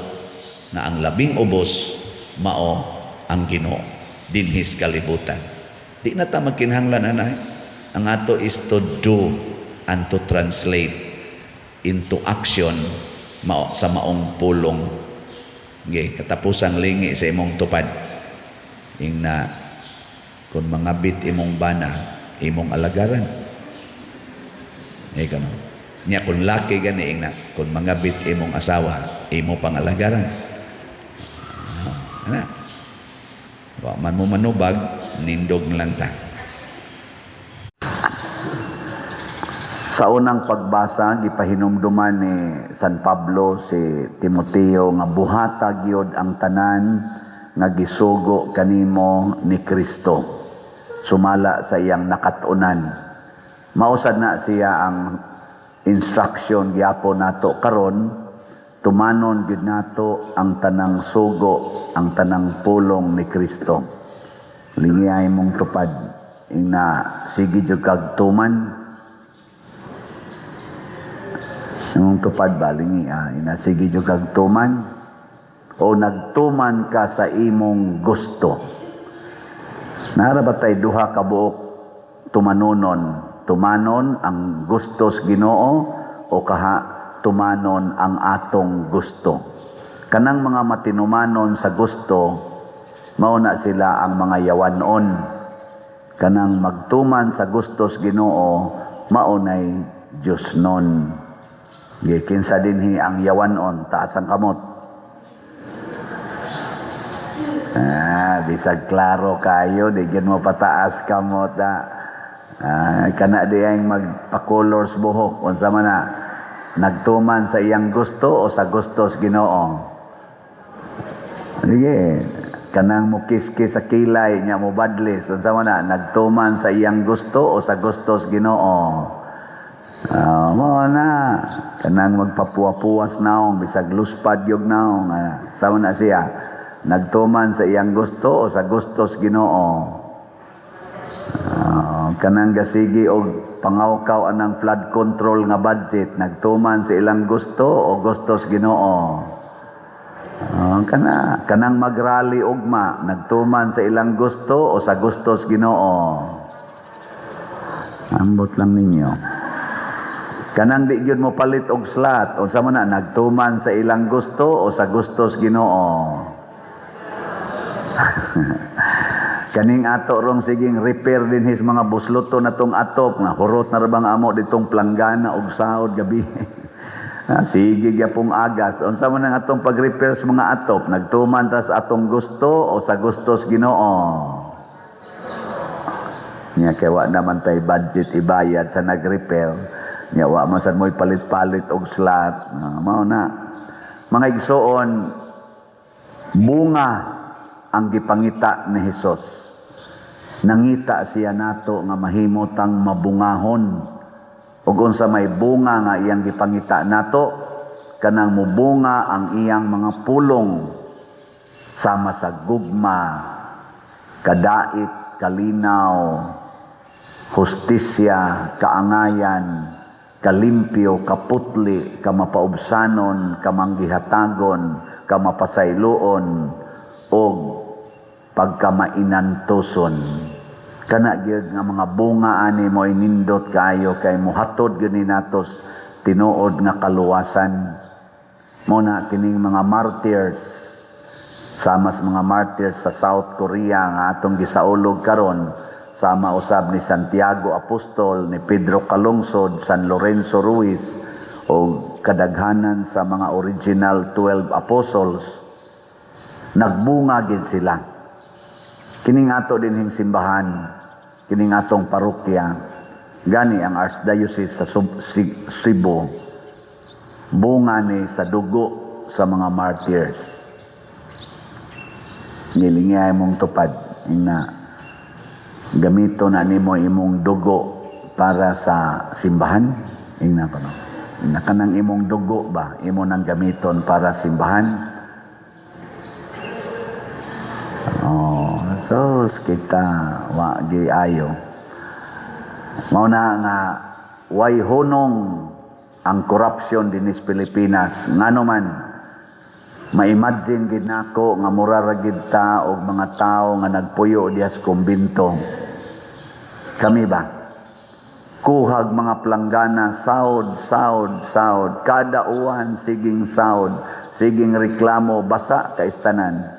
na ang labing ubos mao ang Ginoo dinhis kalibutan. Di na ta magkinahanglan anay. Ang ato is to do and to translate into action sa maong pulong. Katapusang lingi sa imong tupad. Ing na kung mangabit imong bana, imong alagaran. Ikaw no. Nya kung laki gani ing na kung mangabit imong asawa, imo pang alagaran. Ana. Wa man mo manubag, nindog lang ta. Sa unang pagbasa, gipahinumduman ni San Pablo si Timoteo nga buhata gyud ang tanan nga gisugo kanimo ni Kristo. Sumala sa iyang nakatunan. Mausad na siya ang instruction gyapon nato karon. Tumanon gid nato ang tanang sugo, ang tanang pulong ni Kristo. Lingiyay mong tupad ina sige jud kag tuman. Imong tupad ba lingi ina sige jud kag tuman o nagtuman ka sa imong gusto. Nara ba tay duha ka buok tumanonon? Tumanon ang gustos Ginoo o tumanon ang atong gusto. Kanang mga matinumanon sa gusto, mauna sila ang mga yawanon. Kanang magtuman sa gustos Ginoo, maunay Diyos nun. Kinsa dinhi ang yawanon, taas ang kamot. Bisag klaro kayo, di gyan mo pataas kamot. Kana di ang magpa-colors buhok, unsa man na. Nagtuman sa iyang gusto o sa gustos Ginoo. Sige, kanang mukiskis sa kilay niya mo badlis. Unsa man na, nagtuman sa iyang gusto o sa gustos Ginoo. Mo na, kanang magpapuwa-puwas naong, bisag luspad yung naong. Sama na siya, nagtuman sa iyang gusto o sa gustos Ginoo. Kanang gasigi og pangawkaw anang flood control nga budget, nagtuman sa ilang gusto o gustos Ginoo. Kanang magrally ugma, nagtuman sa ilang gusto o sa gustos Ginoo. Ambot lang ninyo. Kanang di gyud mo palit og slot, unsa man na, nagtuman sa ilang gusto o sa gustos Ginoo. Kaning ato rong siging repair din his mga busluto na tong atop nga hurot na rabang amo ditong planggana og sahod gabi. Sige gyapong agas unsa man ang atong pag-repair sa mga atop, nagtuman ta sa atong gusto o sa gustos Ginoo. Nya kay wa naman tay budget ibayad sa nag-repair. Nya wa man sad moy palit-palit og slot. Mao na. Mga igsoon, Bunga ang gipangita ni Hesus. Nangita siya nato nga mahimotang mabungahon. Ug unsa may bunga nga iyang gipangita nato, kanang mubunga ang iyang mga pulong sama sa gugma, kadait, kalinaw, hustisya, kaangayan, kalimpyo, kaputli, kamapaubsanon, kamanggihatagon, kamapasayloon, o pagkamainantuson. Kana gyud nga mga bunga ani mo inindot kayo kay muhatod gyud ni natos tinuod nga kaluwasan. Muna kining mga martyrs, sama sa mga martyrs sa South Korea nga atong gisaulog karon, sama usab ni Santiago Apostol, ni Pedro Calungsod, San Lorenzo Ruiz, o kadaghanan sa mga original 12 apostles, nagbunga gid sila. Kining ato dinhing simbahan, kining atong parokya, gani ang Archdiocese sa Cebu, bunga ni sa dugo sa mga martyrs. Ngilingay mong tupad, na gamito na nimo imong dugo para sa simbahan. Ingna pa no. Kanang imong dugo ba, imo nang gamiton para simbahan. So kita wa gi ayo. Mao na nga way hunong ang korupsyon dinis Pilipinas. Ngano man ma-imagine gid nako nga mura ra gid ta og mga tawo nga nagpuyo diha sa kumbinto. Kami ba? Kuhag mga planggana, sahod, kada uwan siging sahod, siging reklamo, basa kaistanan.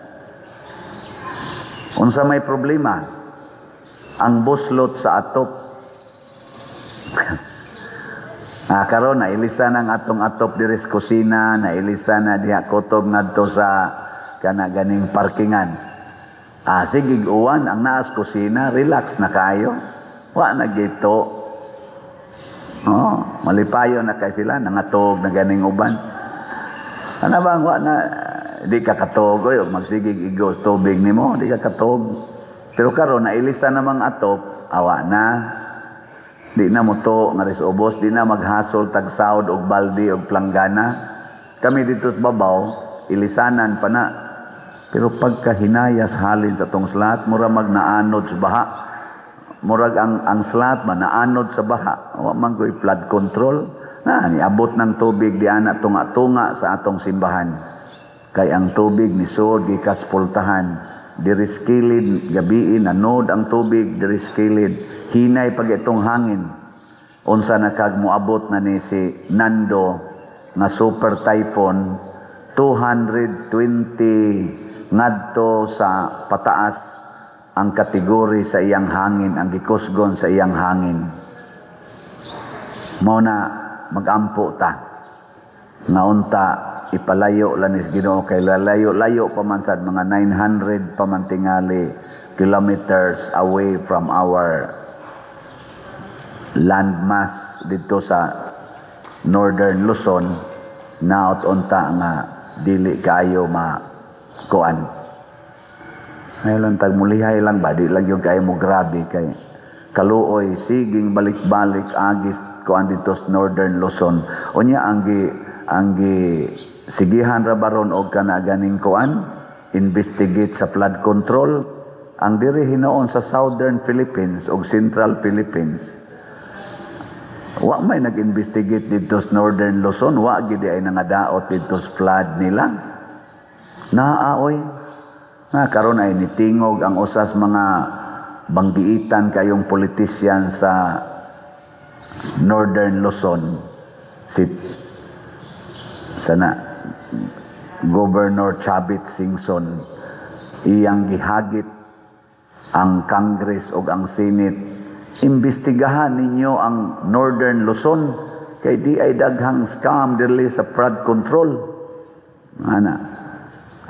Unsa may problema? Ang buslot sa atop. Karon na ilisan ang atong atop diri sa kusina, na ilisan na diha kutob ngadto sa kana ganing parkingan. Sige uwan ang naas kusina, relax na kayo. Wa na gito. Malipayo na kay sila, nangatog na ganing uban. Ano bang wa na, di ka katog, o magsigig igos tubig nimo, di ka katog. Pero karon na ilisan namang atop, awa na. Di na mo to nga res ubos, di na maghasol tag sahod og baldi og planggana. Kami dito sa babaw, ilisanan pa na. Pero pagkahinayas halin sa tong slat, mura magnaanod sa baha. Murag ang slat man naanod sa baha. Wa man ko'y flood control. Niabot ng tubig di ana tunga-tunga sa atong simbahan. Kay ang tubig ni sud gikas pultahan. Diris kilid gabi nanod ang tubig diris kilid. Hinay pag itong hangin. Unsa na kag moabot na ni si Nando nga super typhoon 220 ngadto sa pataas ang kategori sa iyang hangin, ang gikusgon sa iyang hangin. Mao na magampo ta. Naunta ipalayo lanis Ginoo kay layo pa man sad mga 900 pamantingali kilometers away from our landmass dito sa Northern Luzon. Naot unta nga dili kayo makuan. Ngayon tag mulihay lang ba, di lang yung kayo mo grabe kay kaluoy, siging balik-balik agis kuan dito sa Northern Luzon. Unya ang sigihan ra baron og kana ganing kuan, investigate sa flood control. Ang diri hinoon sa Southern Philippines og Central Philippines. Wa may nag-investigate dito sa Northern Luzon, wa gid ay nangadaot dito sa flood nila. Naaoy karon ay nitingog ang usas mga banggiitan kayong politician sa Northern Luzon, si Governor Chavit Singson, iyang gihagit ang Congress o ang Senate, imbestigahan ninyo ang Northern Luzon kay di ay daghang scam dili sa flood control.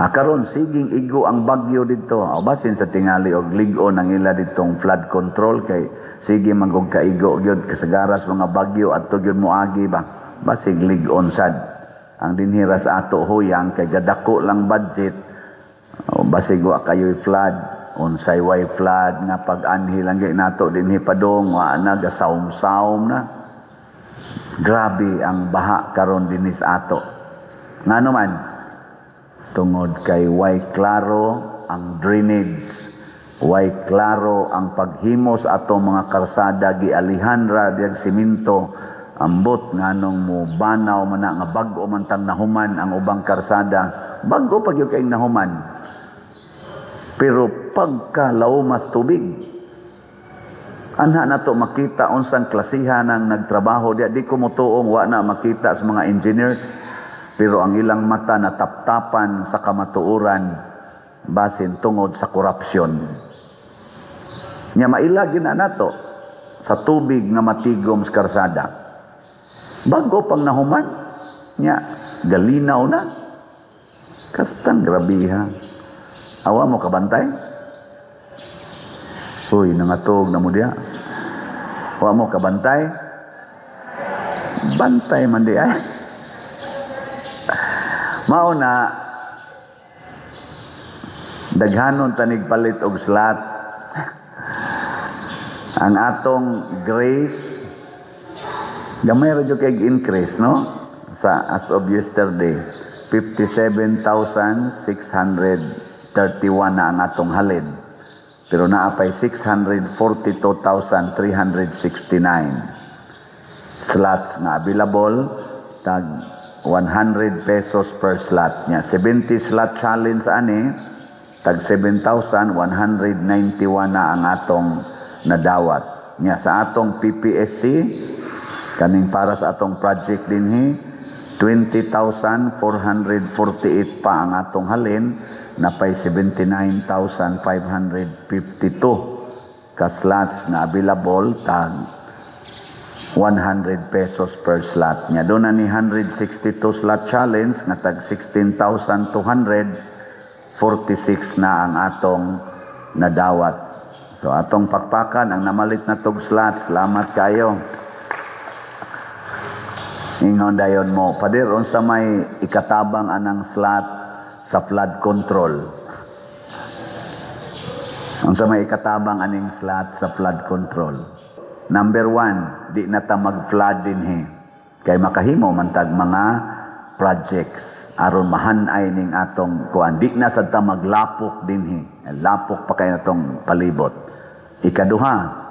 Karon siging igo ang bagyo dito. Basin sa tingali og lig-on ang ila ditong flood control kay sige magog kaigo gyud kasagaras mga bagyo adto gyud moagi ba. Basig lig-on sad. Ang dinhira sa ato huyang kay gadako lang budget O basig wa kayo'y flood, unsay way flood nga pag-anhi lang gyud nato dinhi padong wa na gasaom-saom na. Grabe ang baha karon dinhi sa ato. Ngano man tungod kay way klaro ang drainage, way klaro ang paghimo sa atong mga karsada gialihan ra diag simento, ambot nganong mo banaw man na nga bag-o man tang nahuman ang ubang karsada, bag-o pag yung kaing nahuman. Pero pagka laumas tubig, anha na to makita unsang klasihan ang nagtrabaho diya. Di ko mutuong wa na makita sa mga engineers, pero ang ilang mata nataptapan sa kamatuoran basin tungod sa korupsyon. Nya mailag na nato sa tubig nga matigom sa karsada. Bago pang nahuman, nya galinaw na. Kastang grabiha. Awa mo kabantay? Uy, nangatog na mo diya. Awa mo kabantay? Bantay man di ay. Mauna, daghanon tanig palit og slat. Ang atong grace, gamay ra jud kay increase, no? As of yesterday, 57,631 na ang atong halin. Pero naapay 642,369 slots na available, tag 100 pesos per slot niya. 70 slot challenge ani, tag 7,191 na ang atong nadawat niya. Sa atong PPSC, kaning para sa atong project dinhi, 20,448 pa ang atong halin, napay 79,552 ka slots na available, tag 100 pesos per slot niya. Doon na ni 162 slot challenge nga tag 16,246 na ang atong nadawat. So atong pakpakan ang namalit na tog slot. Salamat kayo. Ingon dayon mo, pader unsa may ikatabang anang slot sa flood control. Unsa may ikatabang aning slot sa flood control. Number 1, di na ta mag-flood dinhi. Kay makahimo man tag mga projects aron mahanay ning atong kuan. Di na sad ta maglapok dinhi. Lapok pa kay natong palibot. Ikaduha,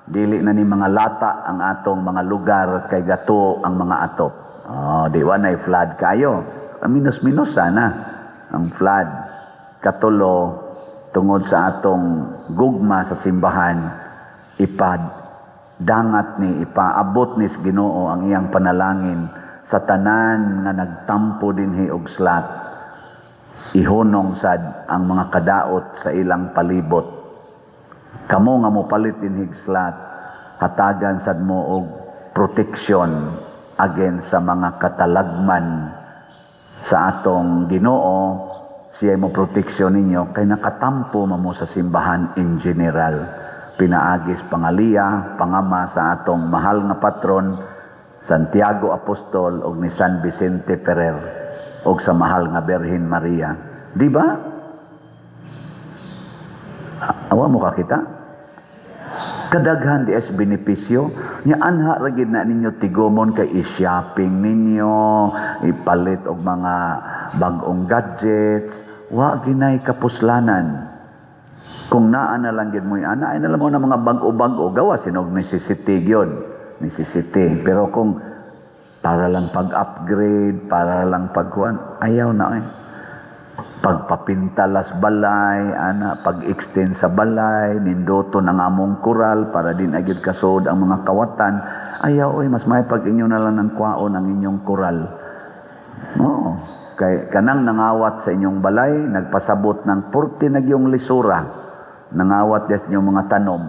dili na ni mga lata ang atong mga lugar kay gato ang mga atop. Di wa nay flood kayo. Minus-minus sana ang flood. Katulo, tungod sa atong gugma sa simbahan, dangat ni ipaabot ni sa Ginoo ang iyang panalangin sa tanan nga nagtampo dinhi og slot. Ihunong sad ang mga kadaot sa ilang palibot. Kamo nga mo palit dinhi slot, hatagan sad mo og protection against sa mga katalagman sa atong Ginoo. Siya mo proteksyon ninyo kay nakatampo mo sa simbahan in general. Pinaagis pangalia, pangama sa atong mahal nga patron, Santiago Apostol og ni San Vicente Ferrer og sa mahal nga Birhen Maria. Di ba? Awa mo kakita? Kadaghan di es benepisyo nya anha ra gid na ninyo tigomon kay i-shopping ninyo, ipalit og mga bag-ong gadgets, wa ginay kapuslanan. Kung naa na lang gid mo ana ay na lang mo na mga bag-o gawa sinog necessity gyud, necessity. Pero kung para lang pag-upgrade, para lang pagkuan, ayaw na eh. Pagpapintalas balay, pag-extend sa balay, nindoto ng among kural para din agad kasod ang mga kawatan. Ayaw, mas may pag-inyo na lang ng kwaon ang inyong kural. No. Kay kanang nangawat sa inyong balay, nagpasabot ng 40 nagyong lisura. Nangawat des inyong mga tanom.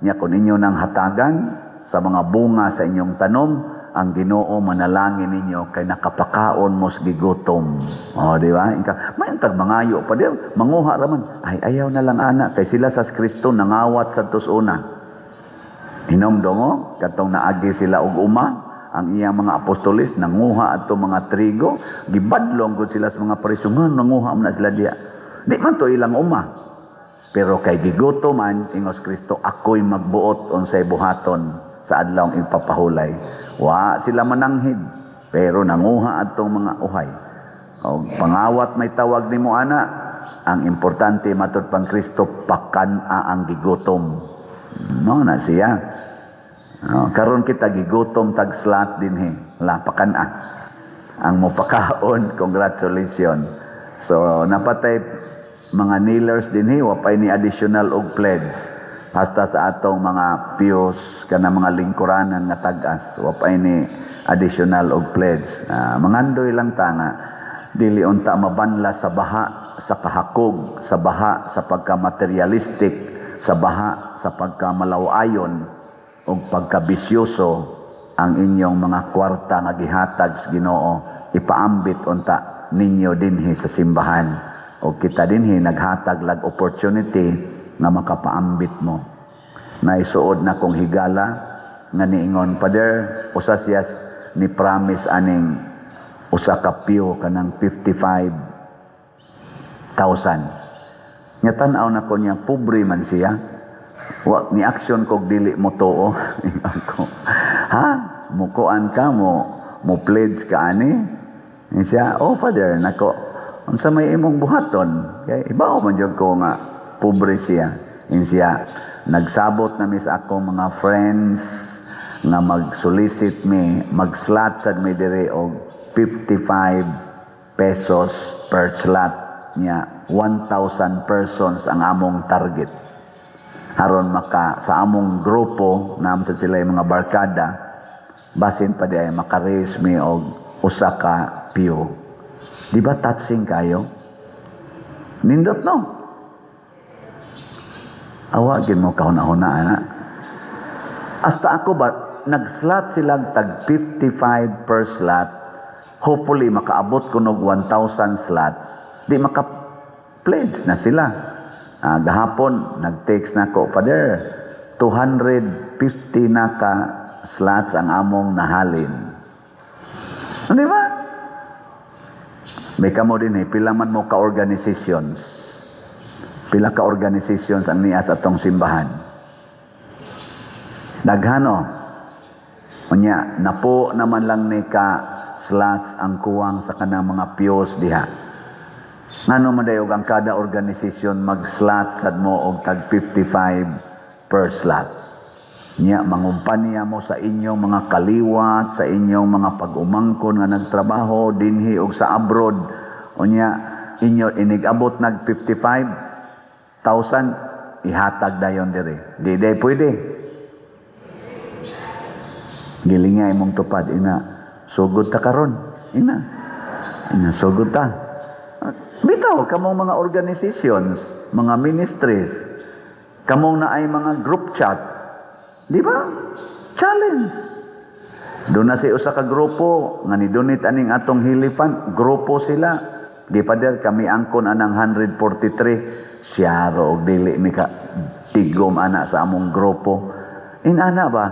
Nya kung inyo nang hatagan sa mga bunga sa inyong tanom, ang Ginoo manalangin ninyo kay nakapakaon mo sa gigutom. Di ba? May tag mangayo pa din, manguha raman. Ay ayaw na lang anak kay sila sa Kristo nangawat sa tusuna. Hinomdongo katong naagi sila og uma, ang iyang mga apostolis nanguha adto mga trigo, gibadlong gud sila sa mga prisungan, nanguha man sila diya. Di man to ilang uma. Pero kay giguto man, ingos Kristo, ako'y magbuot unsay buhaton sa adlawng ipapahulay. Wa sila mananghid, pero nanguha adtong mga uhay. O pangawat may tawag nimo ana, ang importante matud pang Kristo, pakana ang gigutom. No na siya. No, karon kita gigutom tag slot dinhi. Wala pakana. Ang mopakaon, congratulations. So napatay mga kneelers dinhi, wapay ni additional og pledge. Hasta sa atong mga piyos kana mga lingkuranan nga tag-as, wapay ni additional og pledge. Mangandoy lang ta nga dili unta mabanla sa baha sa kahakog, sa baha sa pagka-materialistic, sa baha sa pagka-malawayon o pagka-bisyoso ang inyong mga kwarta nga gihatag sa Ginoo, ipaambit unta ninyo dinhi sa simbahan. O kita dinhi naghatag lag opportunity nga makapaambit mo. Naisuod na kong higala nga niingon, Father, usa siya ni promise aning usa ka piyo kanang 55,000. Nya tan-aw na ko niya, pobre man siya. Wa ni action kog dili mo tuo. Ha? Mukuan ka mo pledge ka ani? Siya, oh Father, nako, unsa may imong buhaton? Kay ibaw man jud ko nga pobre siya. Siya nagsabot na mi sa akong mga friends nga mag-solicit mi, mag-slot sad mi dire og 55 pesos per slot niya. 1,000 persons ang among target. Haron maka sa among grupo nam sa sila yung mga barkada, basin pa di ay maka-raise mi og usa ka piyo. Di ba touching kayo? Nindot no? Awagin mo kahuna-huna ana. Hasta ako ba nag-slot silang tag 55 per slot. Hopefully makaabot ko nog 1,000 slots. Di maka-pledge na sila. Gahapon nag-text na ko, Father, 250 na ka slots ang among nahalin. Di ba? May kamo din pila man mo ka-organizations. Pila ka-organizations ang niya sa atong simbahan. Daghano. Unya, napo naman lang ni ka slots ang kuwang sa kanang mga piyos diha. Ngano man dayog ang kada organisasyon mag-slot sad mo og tag 55 per slot. Nya mangumpanya mo sa inyong mga kaliwat, sa inyong mga pag-umangkon nga nagtrabaho dinhi og sa abroad. Unya inyo inigabot nag 55,000 ihatag dayon dire. Di day pwede. Gilingay mong tupad ina. Sugod ta karon. Ina sugod ta. Bitaw kamong mga organizations, mga ministries, kamong na ay mga group chat. Di ba? Challenge. Doon na si usa ka grupo nga ni donate aning atong hilipan, grupo sila. Di pa der kami angkon anang 143 siya ro og dili mi ka tigom ana sa among grupo. Inana ba?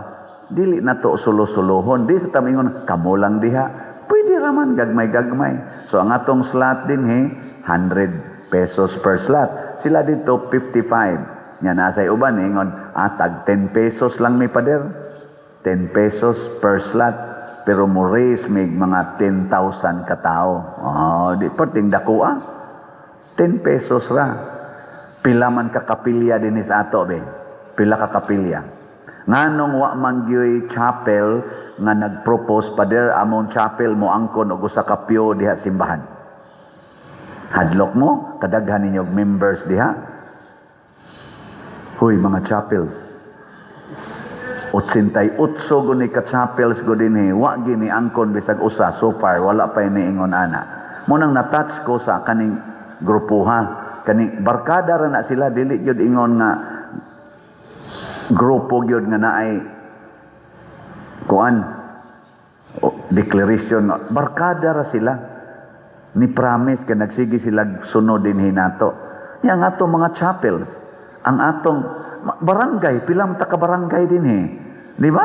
Dili na to sulo-sulohon. Di sa tamingon kamo lang diha. Pwede raman gagmay-gagmay. So ang atong slot din 100 pesos per slot. Sila dito 55. Nya nasay uban ingon tag 10 pesos lang may pader. 10 pesos per slot. Pero mo raise mig mga 10,000 ka tao. Di perting dako 10 pesos ra. Pila man ka kapilya din sa ato be. Pila ka kapilya. Nganong wa man gyoy chapel nga nagpropose pader among chapel mo angkon og usa ka piyo diha simbahan. Hadlok mo kadaghan ninyo members diha. Hoy mga chapels. 88 guni ka chapels go dinhi, wa gini angkon bisag usa so far wala pa niingon ana. Mo nang na-touch ko sa kaning grupuha, kaning barkada ra na sila dili gyud ingon nga grupo gyud nga naay kuan declaration, barkada ra sila ni promise kay nagsige sila sunod din hinato. Yang ato mga chapels, ang atong barangay, pilam ta ka barangay din di ba?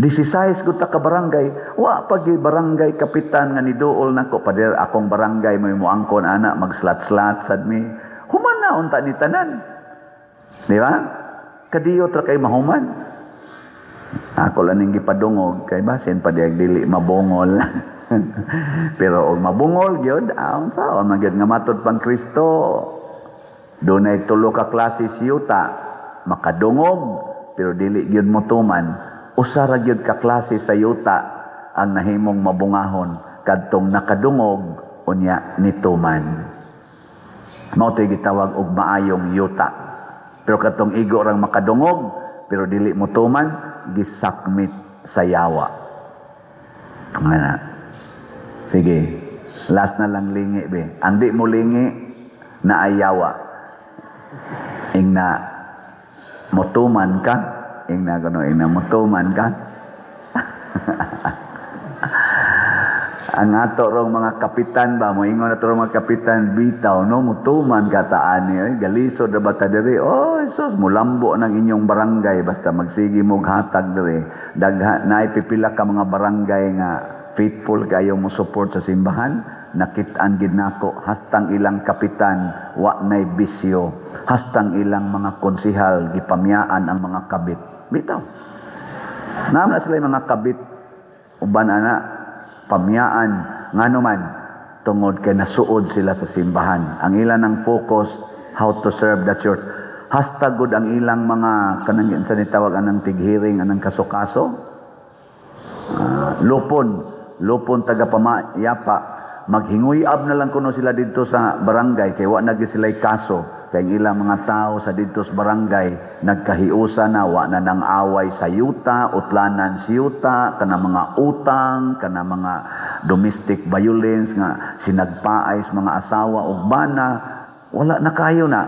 16 gud ta ka barangay, wa pag barangay kapitan nga niduol nako pader akong barangay may muangkon ana magslat-slat sad mi. Human na unta ni tanan. Di ba? Kadiyo tra kay mahuman. Ako lang ning gipadungog kay basin pa diag dili mabungol. Pero og mabungol gyud aon saon man gyud nga matud pang Kristo. Dunay tulo ka klase siyuta, makadungog pero dili gyud motuman. Usa ra gyud ka klase sa yuta ang nahimong mabungahon kadtong nakadungog unya nituman. Mao tay gitawag og maayong yuta. Pero katong igo rang makadungog pero dili motuman gisakmit sa yawa. Ngana. Sige. Last na lang lingi be. Ang di mo lingi na ayawa. Ing na motuman ka. Ing na gano, ing na motuman ka. Ang ato rong mga kapitan ba, moingon na rong mga kapitan, bitaw, no, mutuman kataan niya, galisod na bata diri, oh, sus, mulambo ng inyong barangay, basta magsigi mong hatag diri, naipipila ka mga barangay nga, faithful kayo mo support sa simbahan, nakitaan gid nako, hastang ilang kapitan, wa nay bisyo, hastang ilang mga konsihal, gipamyaan ang mga kabit, bitaw. Naman sila yung mga kabit, uban ana, pamyaan ngano man tungod kay nasuod sila sa simbahan. Ang ilang ng focus how to serve the church. Hastag gud ang ilang mga kanang sa nitawag anang tighiring anang kaso-kaso. Lupon taga pamayapa maghinguyab na lang kuno sila didto sa barangay kay wa na gyud sila kaso. Kay ilang mga tao sa didto sa barangay nagkahiusa na wa na nang away sa yuta, utlanan sa yuta, kana mga utang, kana mga domestic violence nga sinagpaay sa mga asawa ug bana, wala na kayo na.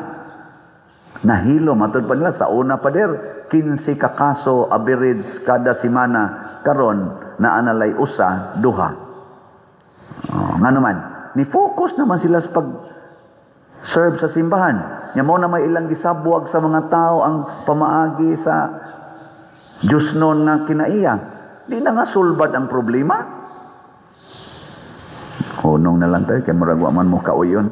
Nahilo matud pa nila sa una pa der 15 ka kaso average kada semana karon na analay usa duha. Nga naman, ni focus naman sila sa pag serve sa simbahan. Nya mo na may ilang gisabwag sa mga tao ang pamaagi sa Diyos noon nga kinaiya. Di na nga sulbad ang problema. Hunong na lang tayo, kaya maragwa man mo kauyon.